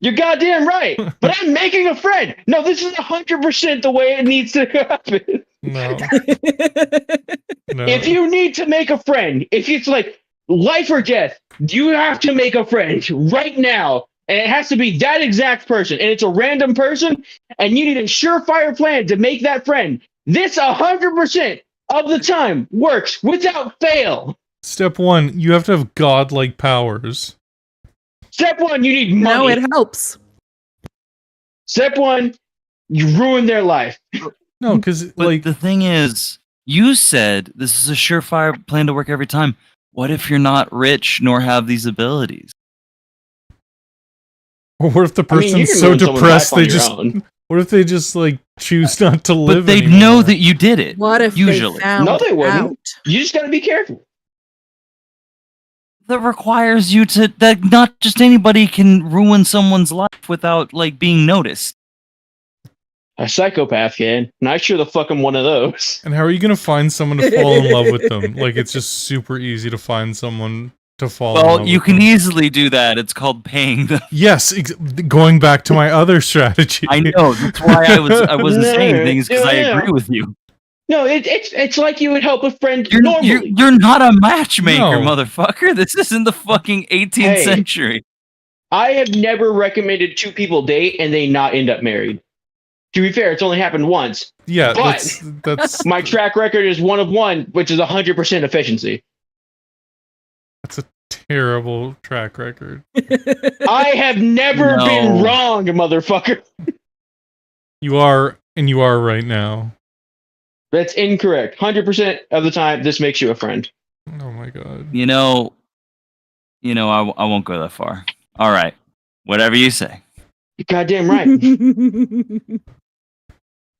You're goddamn right. But I'm making a friend. No, this is 100% the way it needs to happen. No. No. If you need to make a friend, if it's like life or death, you have to make a friend right now. And it has to be that exact person. And it's a random person. And you need a surefire plan to make that friend. This 100% of the time works without fail. Step 1, you have to have godlike powers. Step 1, you need money. No, it helps. Step 1, you ruin their life. No, because But like the thing is, you said this is a surefire plan to work every time. What if you're not rich nor have these abilities? or what if the I mean, you person's can so ruin someone's depressed life on they your just own. what if they just like choose not to But live they'd anymore? know that you did it. What if Usually. they found No, they wouldn't. out? You just got to be careful. That requires you to that not just anybody can ruin someone's life without like being noticed. A psychopath can, and I sure the fuck am one of those. And how are you gonna find someone to fall in love with them? Like it's just super easy to find someone to fall in love Well, you with can them. easily do that. It's called paying them. Yes, going back to my other strategy. I know. That's why I wasn't saying No, things because I yeah. agree with you. No, it's like you would help a friend You're normally. you're not a matchmaker, No. motherfucker. This isn't the fucking 18th Hey. century. I have never recommended two people date and they not end up married. To be fair, it's only happened once. Yeah, But- that's My track record is 1 of 1, which is 100% efficiency. that's a terrible track record. I have never No. been wrong, motherfucker. You are, and you are right now. That's incorrect. 100% of the time, this makes you a friend. Oh my god. You know, I won't go that far. All right, whatever you say. You're goddamn right.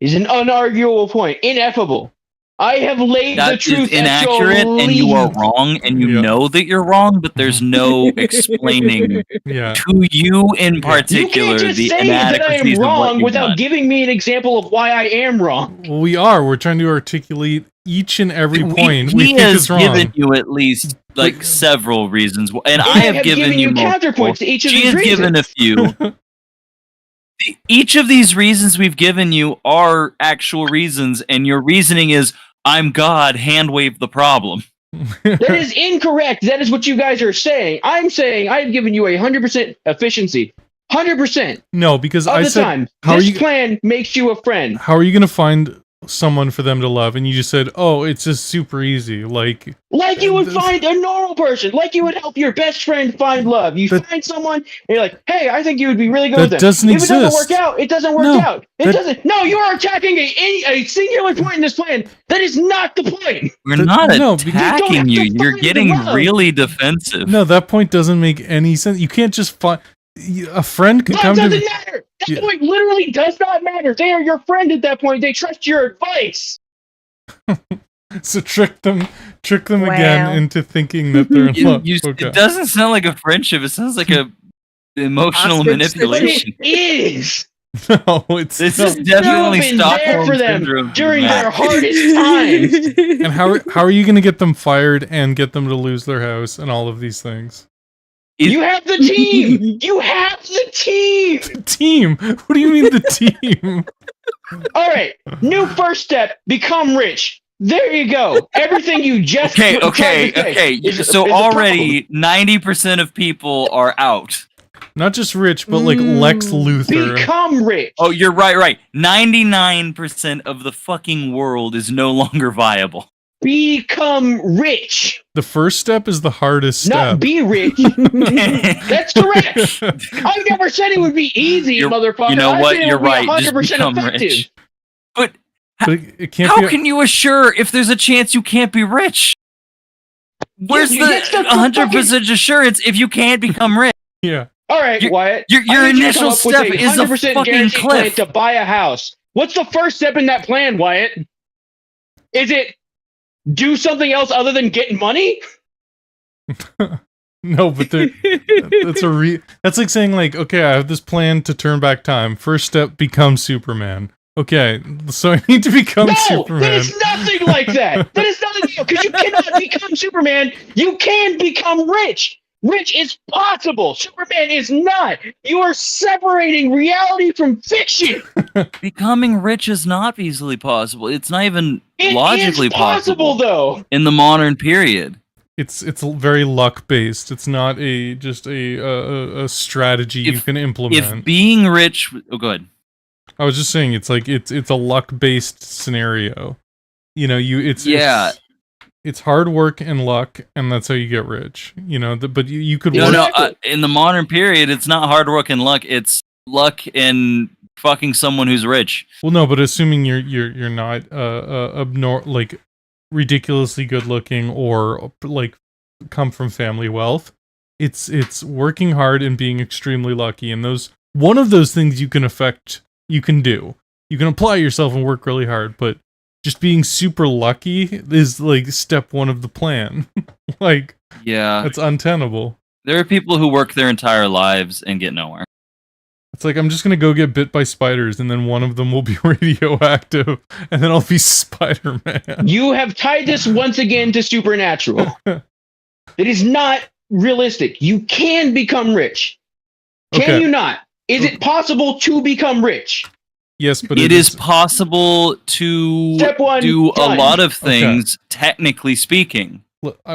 Is an unarguable point. Ineffable. I have laid the That truth is at your inaccurate, and you are leave. wrong, and you Yeah. know that you're wrong, but there's no explaining Yeah. to you in You particular can't just the say that I inadequacies am of what wrong you've without done. giving me an example of why I am wrong. Well, we are. We're trying to articulate each and every point we He think has is wrong. given you at least like several reasons, and I have given you counterpoints to each of She these has given a reasons. few. Each of these reasons we've given you are actual reasons, and your reasoning is, I'm God, hand wave the problem. That is incorrect. That is what you guys are saying. I'm saying I have given you 100% efficiency. 100% No, because of I the said, time. how are This you- plan makes you a friend. how are you going to find someone for them to love? And you just said, oh, it's just super easy. Like, Like you would find a normal person. Like you would help your best friend find love. You That- find someone, and you're like, hey, I think you would be really good That with them. doesn't If it doesn't exist. work out, it doesn't work No, out. It that- doesn't. No, you are attacking a singular point in this plan. That is not the point. We're But not no, because- You don't have attacking to you. You're find getting the love. really defensive. no, that point doesn't make any sense. You can't just find a friend could That come doesn't to matter. That Yeah. point literally does not matter. They are your friend at that point. They trust your advice. so trick them Wow. again into thinking that they're in love. Oh, God. It doesn't sound like a friendship. It sounds like a Emotional Hostage manipulation. It is. No, it's This no. is definitely You've been there Stockholm for them syndrome during Matt. their hardest times. And how are you going to get them fired and get them to lose their house and all of these things? You have the team. You have the team. The team. What do you mean the team? All right. New first step: become rich. There you go. Everything you just Okay. tried to say is So a already 90% of people are out. Not just rich, but like Lex Luthor. become rich. Oh, you're right. 99% of the fucking world is no longer viable. Become rich. The first step is the hardest Not step. be rich. That's correct. I never said it would be easy, motherfucker. You know I what? said it You're would be right. Just 100% become effective. rich. But But it can't how be. can you assure if there's a chance you can't be rich? Where's Yeah, that's the the 100% assurance if you can't become rich? Yeah. All right, Wyatt. Your I need you to initial come up with step is a 100% fucking guaranteed cliff. plan to buy a house. What's the first step in that plan, Wyatt? Is it do something else other than get money? No, but that's like saying like, okay, I have this plan to turn back time. First step, become Superman. Okay, so I need to become No, Superman. that is nothing like that. That is nothing because you cannot become Superman. You can become rich. Rich is possible. Superman is not. You are separating reality from fiction. Becoming rich is not easily possible. It's not even It logically is possible, though. in the modern period. It's very luck based. It's not just a strategy you can implement. If being rich, go ahead. I was just saying it's like it's a luck based scenario. You know, it's hard work and luck, and that's how you get rich. You know, but you could work. In the modern period, it's not hard work and luck. It's luck and fucking someone who's rich. Well, no, but assuming you're not like ridiculously good looking or like come from family wealth, it's working hard and being extremely lucky, and one of those things you can affect. You can do. You can apply yourself and work really hard, but just being super lucky is like step one of the plan. Like, yeah, that's untenable. There are people who work their entire lives and get nowhere. It's like, I'm just gonna go get bit by spiders, and then one of them will be radioactive, and then I'll be Spider-Man. You have tied this once again to supernatural. It is not realistic. You can become rich. Can you not? Is it possible to become rich? Yes, but it is possible to do a lot of things, technically speaking.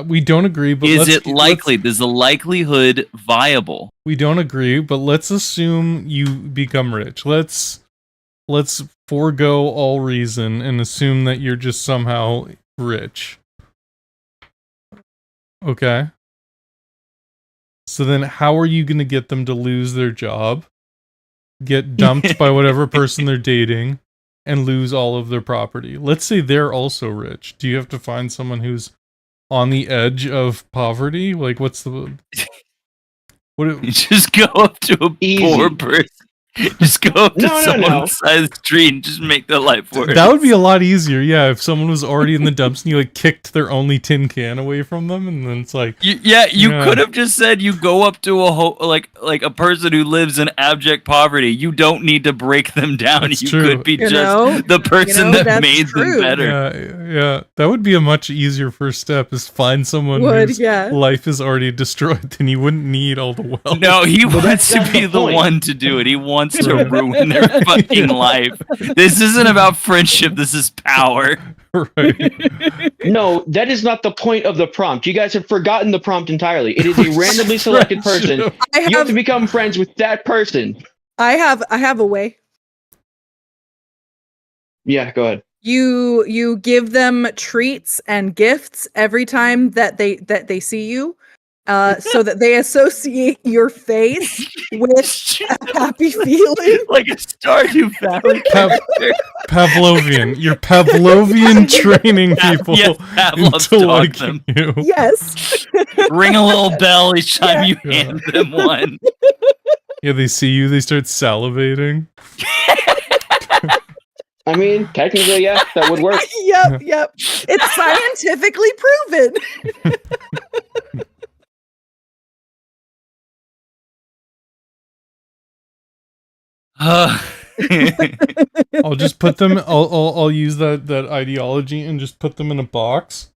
We don't agree, but is it likely? Is the likelihood viable? We don't agree, but let's assume you become rich. Let's forego all reason and assume that you're just somehow rich. Okay. So then how are you going to get them to lose their job, get dumped by whatever person they're dating, and lose all of their property? Let's say they're also rich. Do you have to find someone who's on the edge of poverty? Like, what's the... You just go up to a poor person. Just go up to someone on the side of the street and just make their life worse. That would be a lot easier, yeah, if someone was already in the dumps and you like kicked their only tin can away from them, and then it's like... You could have just said you go up to like a person who lives in abject poverty. You don't need to break them down. That's you true. could be the person that made them better. Yeah, that would be a much easier first step, is find someone whose life is already destroyed, then you wouldn't need all the wealth. No, he wants to be the one to do it. He wants to ruin their fucking life. This isn't about friendship. This is power. Right. No, that is not the point of the prompt. You guys have forgotten the prompt entirely. It is a randomly selected person. You have to become friends with that person. I have a way. Yeah, go ahead. You give them treats and gifts every time that they see you. So that they associate your face with a happy feeling. Like a Stardew Valley Pavlovian. You're Pavlovian training people Pavlov's into taught liking them. you. Yes. Ring a little bell each time you hand them one. Yeah, they see you, they start salivating. I mean, technically, yeah, that would work. Yep. It's scientifically proven. I'll just put them. I'll use that ideology and just put them in a box,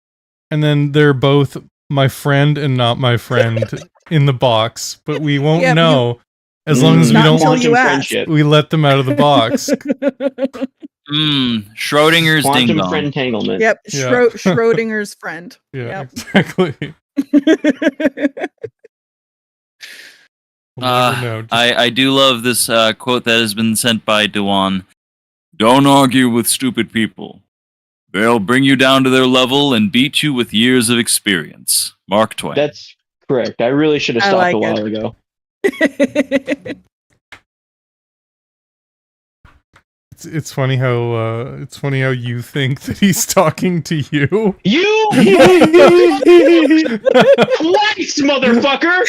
and then they're both my friend and not my friend in the box. But we won't know as long as we Not don't. until you ask. friendship. We let them out of the box. Schrodinger's ding Quantum dong. friend entanglement. Yep, Yeah. Schrodinger's friend. Yeah, Yep. exactly. We'll never know. Just- I do love this quote that has been sent by Dewan. Don't argue with stupid people. They'll bring you down to their level and beat you with years of experience. Mark Twain. That's correct. I really should have I stopped like a while it. ago. It's funny how you think that he's talking to you. You twice, motherfucker!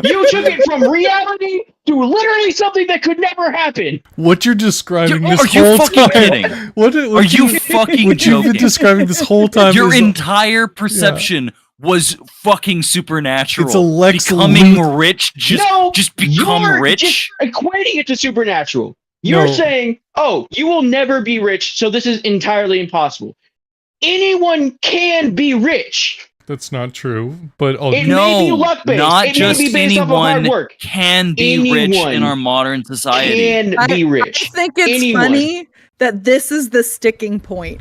You took it from reality to literally something that could never happen. What you're describing this Are you whole fucking time? kidding? What Are you fucking what you've been joking? describing this whole time? Your is entire perception was fucking supernatural. It's a Lex becoming Luthor- rich. No, Just become you're rich. just equating it to supernatural. You're No. saying, "Oh, you will never be rich, so this is entirely impossible." Anyone can be rich. That's not true. But I'll It may be luck-based. not It may just be based off of hard anyone work. can be rich Anyone in our modern society. Can be I rich. think it's Anyone. funny that this is the sticking point.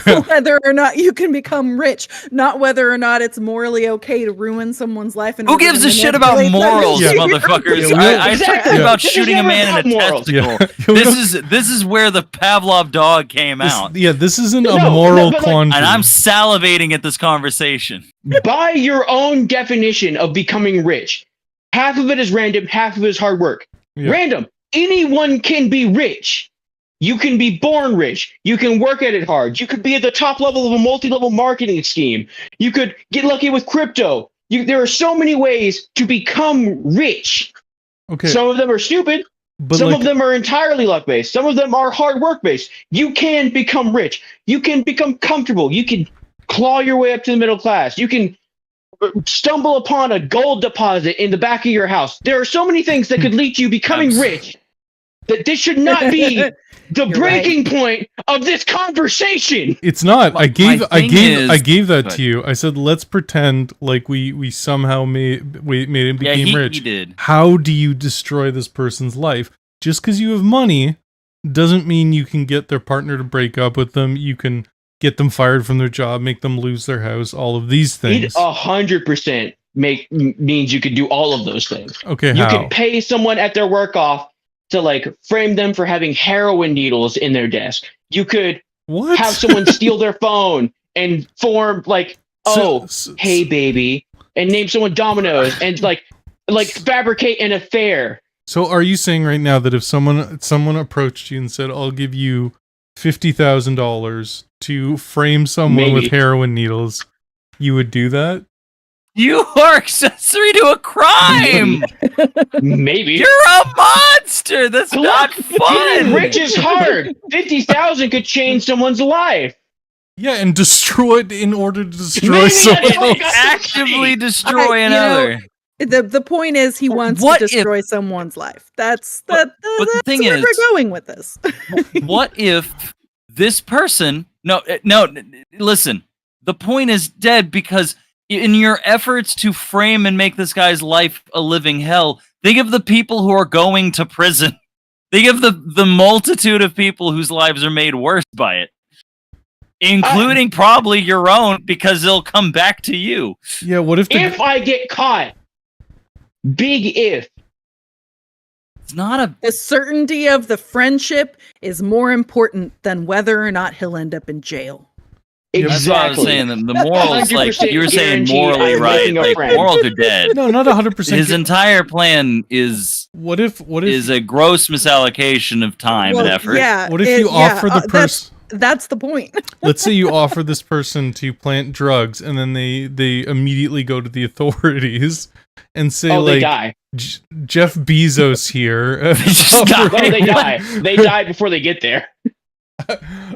Whether or not you can become rich, not whether or not it's morally okay to ruin someone's life. Who gives a shit about morals, Yeah. motherfuckers? Yeah, I exactly. talked about This is shooting a never man in about a morals. testicle. This is where the Pavlov dog came out, this isn't a No, moral but like- quandary. and I'm salivating at this conversation. By your own definition of becoming rich, half of it is random, half of it is hard work. Yeah. Random. Anyone can be rich. You can be born rich. You can work at it hard. You could be at the top level of a multi-level marketing scheme. You could get lucky with crypto. There are so many ways to become rich. Okay, Some of them are stupid. but Some like, of them are entirely luck-based. Some of them are hard work-based. You can become rich. You can become comfortable. You can claw your way up to the middle class. You can stumble upon a gold deposit in the back of your house. There are so many things that could lead to you becoming rich that this should not be the You're breaking point of this conversation. it's not. My I gave that Good. to you. I said let's pretend like we somehow made him Yeah, became he rich. did. How do you destroy this person's life? Just because you have money doesn't mean you can get their partner to break up with them. You can get them fired from their job, make them lose their house, all of these It things. 100% means you could do all of those things. Okay, You how? could pay someone at their work off to like frame them for having heroin needles in their desk. You could What? have someone steal their phone and form like, So- oh, so- hey baby, and name someone Domino's and like fabricate an affair. So are you saying right now that if someone approached you and said, "I'll give you $50,000 to frame someone with Maybe. heroin needles," you would do that? You are accessory to a crime. Maybe. You're a monster. That's not Getting fun. rich is hard. 50,000 could change someone's life. Yeah, and destroy it in order to destroy Maybe someone that's else. what I Actively destroy you know, another. The point is he wants What to if- destroy someone's life. That's But the thing where is- we're going with this. What if this person? No, listen. The point is dead because in your efforts to frame and make this guy's life a living hell, think of the people who are going to prison. Think of the multitude of people whose lives are made worse by it, including probably your own, because they'll come back to you. Yeah, what if the If I get caught, big if. It's not a. The certainty of the friendship is more important than whether or not he'll end up in jail. Yeah, That's what I was Exactly. saying. The morals, like 100% you were saying, guarantee morally I'm right. making a Like friend. morals are dead. No, not 100%. His entire plan is What if a gross misallocation of time and effort. Yeah. what if you offer the person That's the point. let's say you offer this person to plant drugs and then they immediately go to the authorities and say Oh, they like die. Jeff Bezos here. just die. No, they die. They die before they get there.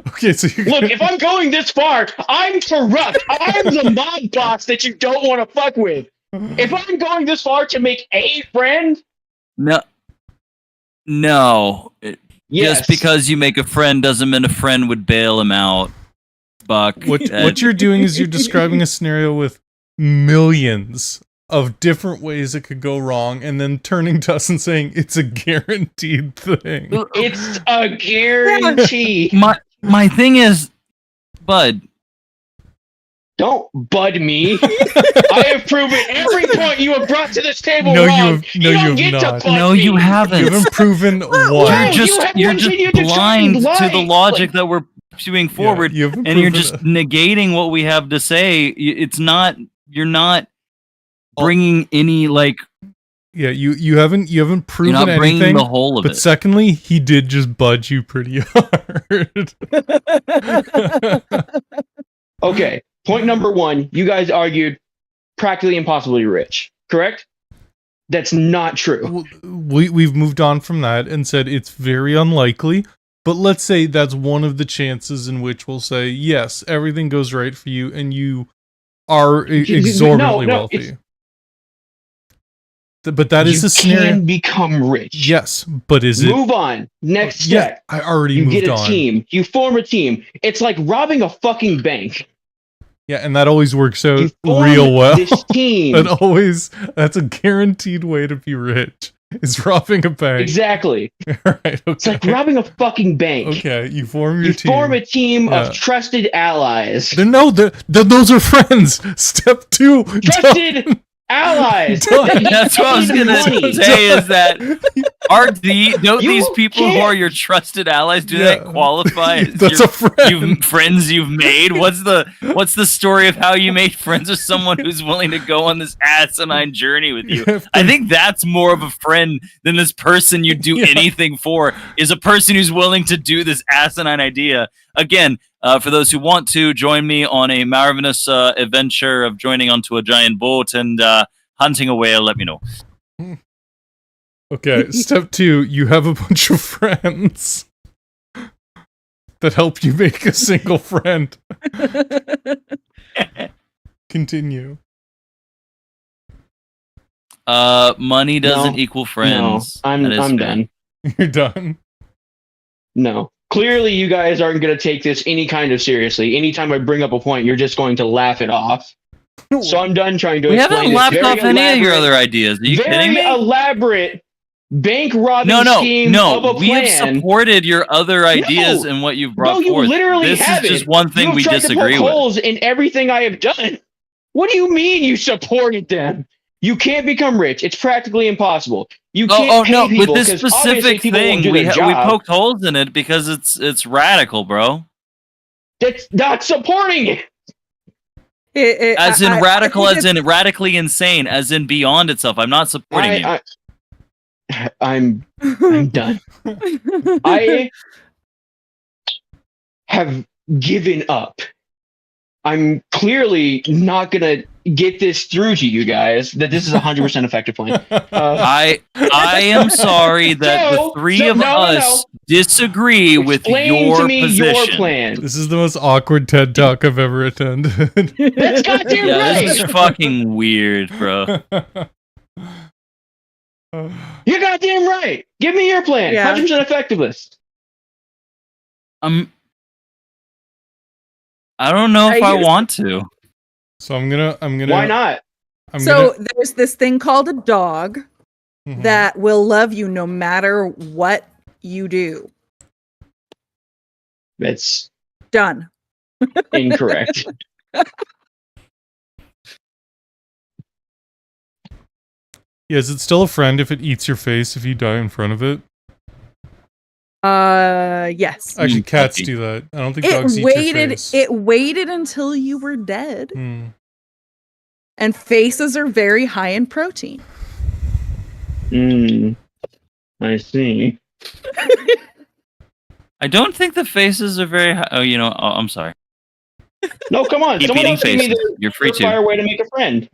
Okay, so you Look, if I'm going this far, I'm corrupt. I'm the mob boss that you don't want to fuck with. If I'm going this far to make a friend, No, No. Yes. Just because you make a friend doesn't mean a friend would bail him out, Buck. What you're doing is you're describing a scenario with millions of different ways it could go wrong, and then turning to us and saying it's a guaranteed thing. It's a guarantee. My thing is, Bud. Don't bud me. I have proven every point you have brought to this table No, wrong. you have get not. to bud No, me. you haven't. You haven't proven what. You're just blind to the logic that we're pursuing forward, you haven't and you're proven just negating what we have to say. It's not. You're not bringing any like. Yeah, you haven't proven You're not bringing anything. the whole of But it. secondly, he did just budge you pretty hard. Okay, point number one. You guys argued practically impossibly rich, correct? That's not true. We've moved on from that and said it's very unlikely. But let's say that's one of the chances in which we'll say, yes, everything goes right for you and you are exorbitantly wealthy. But that is you a scenario. can become rich. Yes, but is it? Move on. Next Yeah, step. I already You moved get a on. team. You form a team. It's like robbing a fucking bank. Yeah, and that always works out You form real well. This team. That's a guaranteed way to be rich. Is robbing a bank. Exactly. All right, okay. It's like robbing a fucking bank. Okay, you form your You team. form a team Yeah. of trusted allies. Those are friends. Step 2. Trusted allies. Done. That's what I was gonna Money. say. Is that don't You these people who can't- are your trusted allies do Yeah. they qualify as That's your a friend. friends you've made? What's the story of how you made friends with someone who's willing to go on this asinine journey with you? I think that's more of a friend than this person you do Yeah. anything for. Is a person who's willing to do this asinine idea. Again, for those who want to join me on a marvelous adventure of joining onto a giant boat and hunting a whale, let me know. Okay, step 2, you have a bunch of friends that help you make a single friend. Continue. Money doesn't No. equal friends. No, I'm That is fair. done. You're done. No. Clearly, you guys aren't going to take this any kind of seriously. Anytime I bring up a point, you're just going to laugh it off. So I'm done trying to We explain haven't this laughed very off any of your elaborate- other ideas. Are you very kidding me? elaborate bank robbing scheme of a We have plan. supported your other ideas No. and what you've brought No, you forth. literally This haven't. is just one thing You've we tried disagree to poke with. holes in everything I have done. What do you mean you supported them? You can't become rich. It's practically impossible. You can't pay No! people With this 'cause obviously specific people won't thing, do we their job. poked holes in it because it's radical, bro. That's not supporting it. As in I radical, think as in radically insane, as in beyond itself. I'm not supporting you. I'm done. I have given up. I'm clearly not gonna get this through to you guys that this is 100% effective plan. I am sorry that the three of us disagree with Explain your to me position. your plan. This is the most awkward TED Talk I've ever attended. That's goddamn Yeah, right. this is fucking weird, bro. You're goddamn right. Give me your plan. Yeah. 100% effectiveness. I don't know if Are I you- want to. So I'm gonna. Why not? So there's this thing called a dog Mhm. that will love you no matter what you do. That's Done. incorrect. Yeah, is it still a friend if it eats your face if you die in front of it? Yes. Actually, cats do that. I don't think dogs eat your face. It waited until you were dead. Hmm. And faces are very high in protein. I see. I don't think the faces are very high. Oh, I'm sorry. No, come on. Keep Someone eating else give me faces. the You're free surefire to. way to make a friend.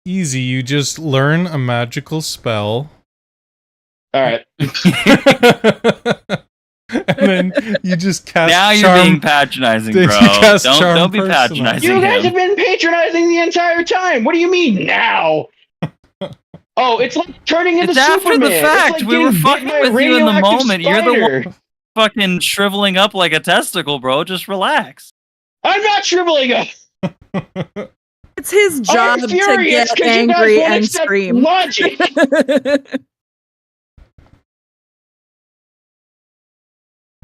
Easy. You just learn a magical spell. All right. And then you just cast Now you're charm. being patronizing, Did bro. you cast Don't charm be person? patronizing You guys have him. been patronizing the entire time. What do you mean now? Oh, it's like turning into It's after Superman. the fact. It's like we were getting bit fucking by a with you in the radioactive moment. You're the spider. one fucking shriveling up like a testicle, bro. Just relax. I'm not shriveling up. It's his job I'm to furious get because you guys angry won't and accept scream. logic.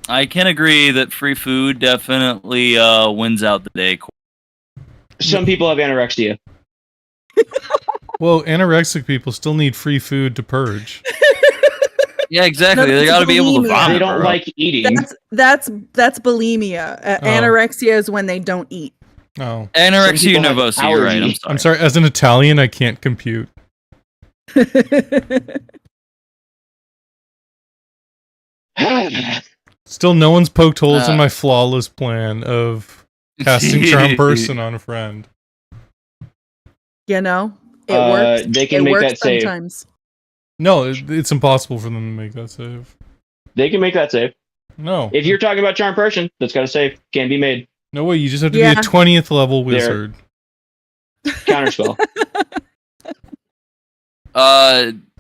I can agree that free food definitely wins out the day. Some people have anorexia. Well, anorexic people still need free food to purge. Yeah, exactly. No, They it's got to be able to bulimia. vomit. They don't bro. like eating. That's bulimia. Anorexia is when they don't eat. Oh, Anorexia people have nervosa. You're right. I'm allergies. sorry. I'm sorry. As an Italian, I can't compute. Still, no one's poked holes in my flawless plan of casting charm person on a friend. You know, it works. They can It make works that save. sometimes. No, it's impossible for them to make that save. They can make that save. No. If you're talking about charm person, that's got a save. Can be made. No way, you just have to Yeah. be a 20th level wizard. Counterspell.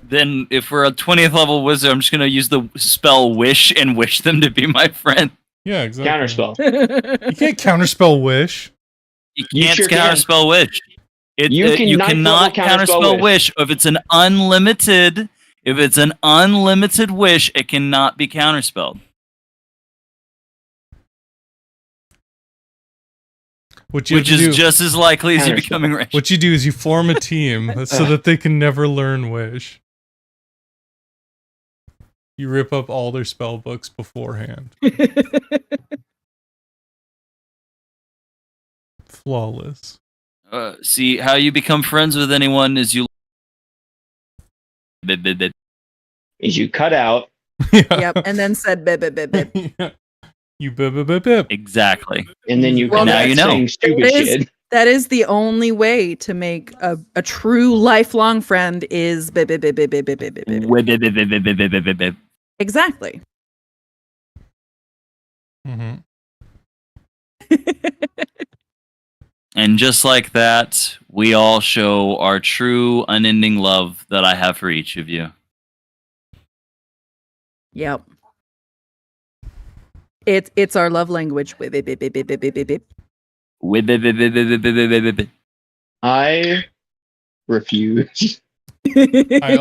Then if we're a 20th level wizard, I'm just gonna use the spell wish and wish them to be my friend. Yeah, exactly. Counterspell. You can't counterspell wish. You You can't sure can. counterspell wish. You can you ninth cannot level counterspell counterspell wish. If it's an unlimited wish, it cannot be counterspelled. What you Which have to is do, just as likely as you Counterspell. becoming rich. what you do is you form a team so that they can never learn wish. You rip up all their spell books beforehand. Flawless. See, how you become friends with anyone is you. Is you cut out. Yeah. Yep, and then said bip bip bip bip. Yeah. You bip bip bip bip. Exactly. And then you Well, come now back you know. saying stupid It is- shit. That is the only way to make a true lifelong friend is bip bip bip bip bip bip bip bip. Bip. Exactly. Mm-hmm. And just like that, we all show our true, unending love that I have for each of you. Yep. It's our love language. Bip, bip, bip, bip, bip, bip, bip, bip. I refuse. I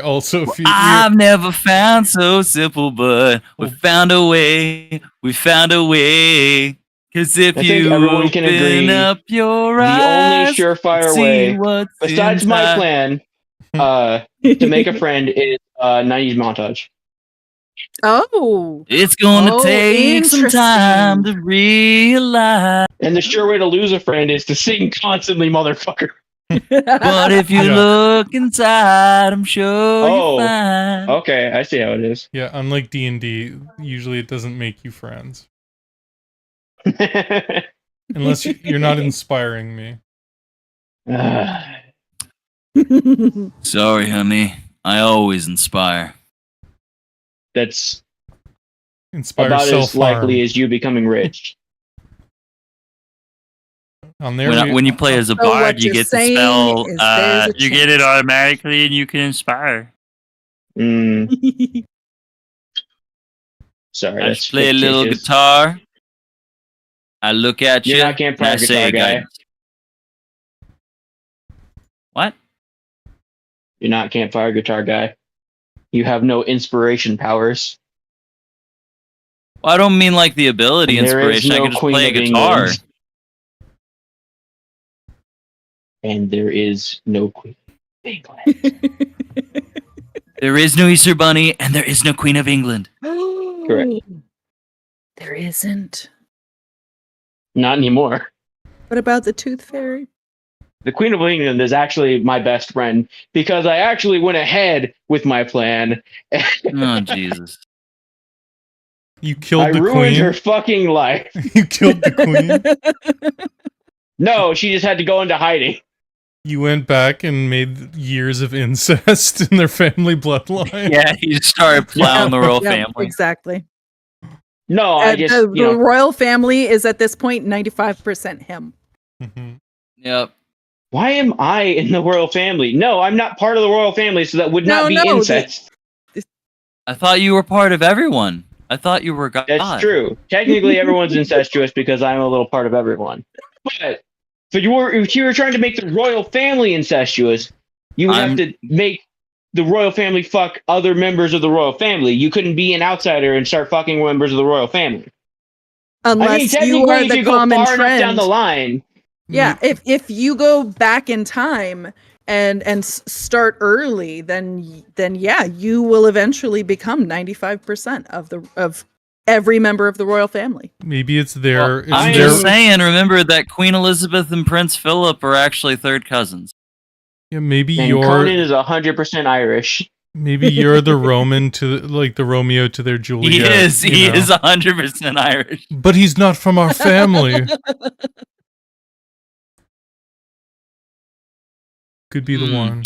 also feel I've never found so simple, but we found a way. We found a way. Cause if I think you everyone can open agree up your The only eyes, surefire see way, what's besides my inside. plan, to make a friend is 90s montage. Oh. It's gonna Oh, take some time interesting. to realize. And the sure way to lose a friend is to sing constantly, motherfucker. But if you Yeah. look inside, I'm sure Oh. you'll find. Okay, I see how it is. yeah, unlike D&D, usually it doesn't make you friends. Unless you're not inspiring me. Sorry, honey. I always inspire. That's Inspire about as self-harm. likely as you becoming rich. On there, When you play as a So what bard, you you're get the saying spell. is there's a You get it automatically, and you can inspire. Mm, sorry, I that's just play a little fictitious. guitar. I look at You're you. not and I campfire say, guitar guy. guidance. What? You're not campfire guitar guy. You have no inspiration powers. Well, I don't mean like the ability And there is inspiration. I no can just Queen play a of guitar. England. And there is no Queen of England. There is no Easter Bunny, and there is no Queen of England. Correct. There isn't. Not anymore. What about the Tooth Fairy? The Queen of England is actually my best friend because I actually went ahead with my plan. Oh, Jesus. you killed I the ruined queen. her fucking life. You killed the queen. No, she just had to go into hiding. You went back and made years of incest in their family bloodline. Yeah, you started plowing the royal family. Exactly. No, I just, the you know, royal family is at this point 95% him. Mhm. Yep. why am I in the royal family? No, I'm not part of the royal family, so that would not be No, incest. I thought you were part of everyone. I thought you were God. That's true. Technically, everyone's incestuous because I'm a little part of everyone. But if you were trying to make the royal family incestuous, you would have to make the royal family fuck other members of the royal family. You couldn't be an outsider and start fucking members of the royal family. Unless you are the common far enough trend. down the line. Yeah, if you go back in time and start early, then yeah, you will eventually become 95% of every member of the royal family. Maybe it's their. Well, I'm just saying. Remember that Queen Elizabeth and Prince Philip are actually third cousins. Yeah, maybe and Conan is 100% Irish. Maybe you're the Roman to like the Romeo to their Juliet. He is 100% Irish. But he's not from our family. Could be the one.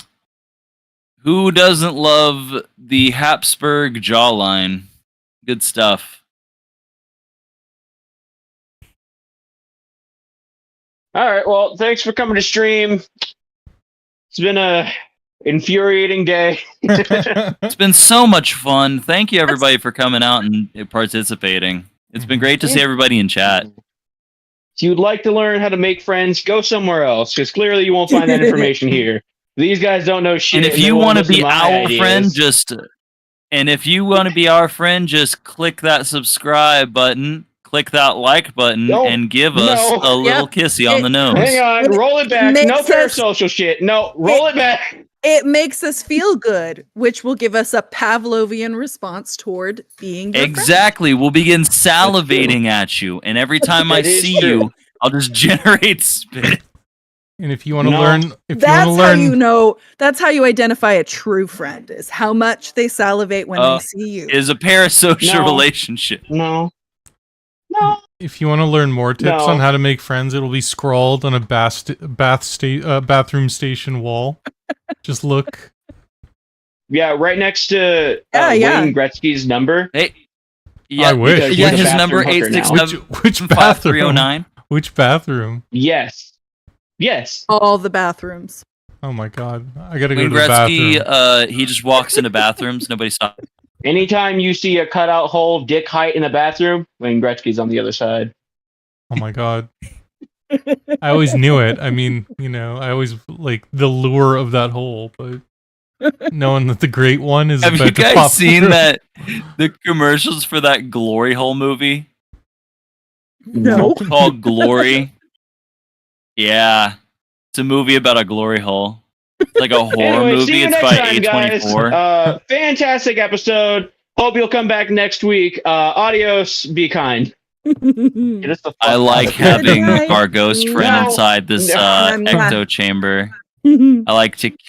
Who doesn't love the Habsburg jawline? Good stuff. All right. Well, thanks for coming to stream. It's been a infuriating day. It's been so much fun. Thank you, everybody, for coming out and participating. It's been great to see everybody in chat. If you'd like to learn how to make friends, go somewhere else, because clearly you won't find that information here. These guys don't know shit. And if you want to be our friend, just click that subscribe button, click that like button, and give us a little kissy on the nose. Hang on, roll it back. No parasocial shit. No, roll it back. It makes us feel good, which will give us a Pavlovian response toward being your exactly. friend. We'll begin salivating at you, and every time I see you, I'll just generate spit. And if you want to learn, that's how you identify a true friend, is how much they salivate when they see you. Is a parasocial relationship. No. If you want to learn more tips on how to make friends, it'll be scrawled on a bathroom station wall. Just look. Yeah, right next to Wayne Gretzky's number. Hey, I wish. Yeah, his number 867-5309. Which bathroom? Yes. All the bathrooms. Oh my god, I gotta go Wayne to the Gretzky, bathroom. he just walks into bathrooms. Nobody stops. Anytime you see a cutout hole dick height in the bathroom, Wayne Gretzky's on the other side. Oh my god. I always knew it. I mean, I always like the lure of that hole, but knowing that the great one is Have about you to guys pop seen through. the commercials for that Glory Hole movie? No. It's called Glory. Yeah. It's a movie about a glory hole. It's like a horror movie. See you It's next by time, A24. guys. Fantastic episode. Hope you'll come back next week. Adios. Be kind. I like having our ghost friend inside this ecto chamber. I like to kiss